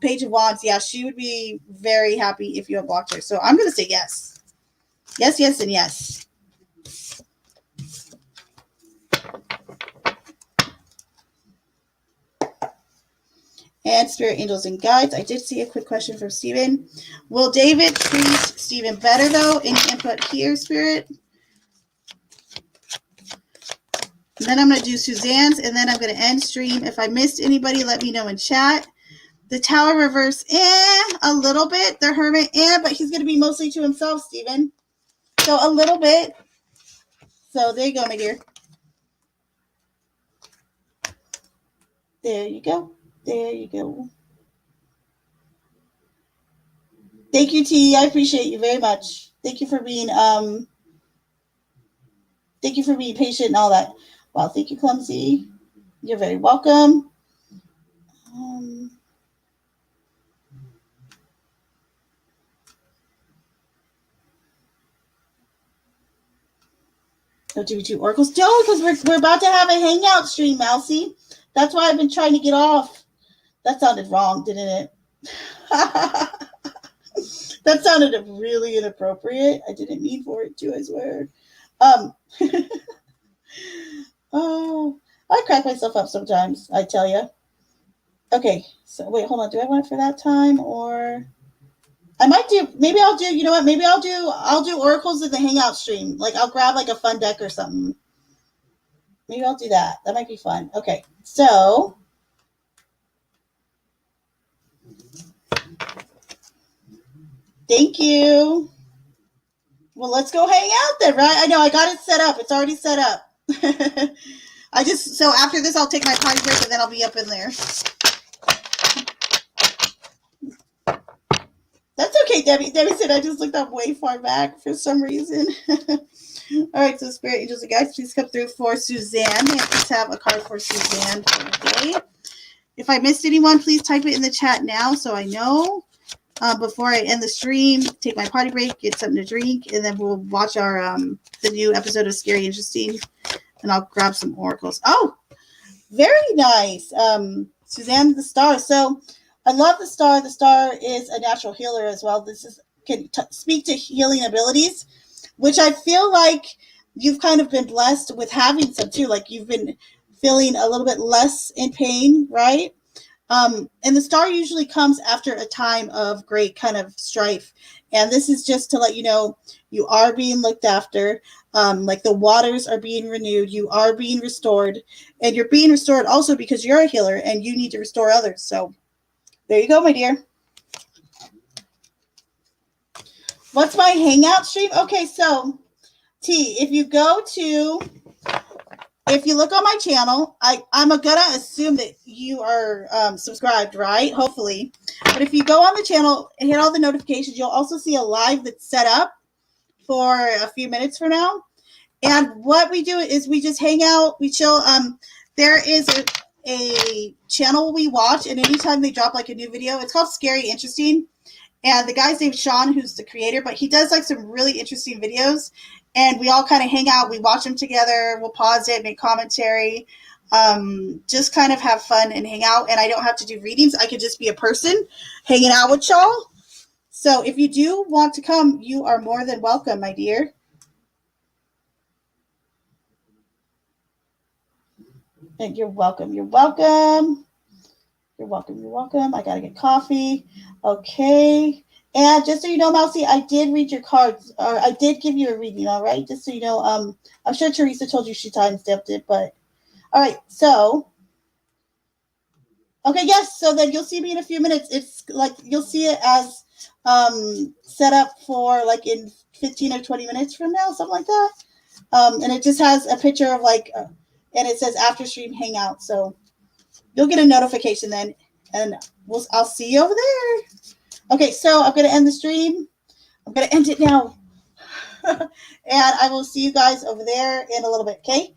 S1: Page of Wands, yeah, she would be very happy if you unblocked her. So I'm going to say yes. Yes, and yes. And Spirit, Angels, and Guides. I did see a quick question from Stephen. Will David treat Stephen better, though? Any input here, Spirit? And then I'm going to do Suzanne's, and then I'm going to end stream. If I missed anybody, let me know in chat. The Tower reverse, a little bit. The Hermit, but he's going to be mostly to himself, Stephen. So a little bit. So there you go, my dear. There you go. Thank you, T. I appreciate you very much. Thank you for being patient and all that. Wow, thank you, Clumsy. You're very welcome. Do we do oracles? No, because we're about to have a hangout stream, Mousy. That's why I've been trying to get off. That sounded wrong, didn't it? That sounded really inappropriate. I didn't mean for it to, I swear. Oh, I crack myself up sometimes, I tell you. Okay, so wait, hold on. Do I want it for that time, or I might do? Maybe I'll do. You know what? Maybe I'll do oracles in the hangout stream. Like I'll grab like a fun deck or something. Maybe I'll do that. That might be fun. Okay, so thank you. Well, let's go hang out then, right? I know I got it set up. It's already set up. So after this, I'll take my potty break and then I'll be up in there. That's okay, Debbie. Debbie said I just looked up way far back for some reason. All right, so Spirit, Angels, and Guides, please come through for Suzanne. May I please have a card for Suzanne for today? If I missed anyone, please type it in the chat now so I know. Before I end the stream, take my potty break, get something to drink, and then we'll watch our the new episode of Scary Interesting, and I'll grab some oracles. Oh, very nice. Suzanne the Star. So I love the Star. The Star is a natural healer as well. Can speak to healing abilities, which I feel like you've kind of been blessed with having some too. Like you've been feeling a little bit less in pain, right? And the star usually comes after a time of great kind of strife. And this is just to let you know you are being looked after. Like the waters are being renewed, you are being restored, and you're being restored also because you're a healer and you need to restore others. So there you go, my dear. What's my hangout stream? Okay, so T, if you look on my channel, I'm gonna assume that you are subscribed, right? Hopefully. But if you go on the channel and hit all the notifications, you'll also see a live that's set up for a few minutes from now. And what we do is we just hang out, we chill. There is a channel we watch, and anytime they drop like a new video, it's called Scary Interesting. And the guy's named Sean, who's the creator, but he does like some really interesting videos. And we all kind of hang out. We watch them together. We'll pause it, make commentary, just kind of have fun and hang out. And I don't have to do readings. I could just be a person hanging out with y'all. So if you do want to come, you are more than welcome, my dear. And you're welcome. You're welcome. You're welcome. You're welcome. I got to get coffee. Okay. And just so you know, Mousy, I did read your cards, or I did give you a reading, all right? Just so you know, I'm sure Teresa told you she time-stamped it, but all right, so okay, yes, so then you'll see me in a few minutes. It's like you'll see it as set up for like in 15 or 20 minutes from now, something like that. And it just has a picture of like and it says after stream hangout. So you'll get a notification then, and I'll see you over there. Okay, so I'm gonna end the stream. I'm gonna end it now. And I will see you guys over there in a little bit, okay?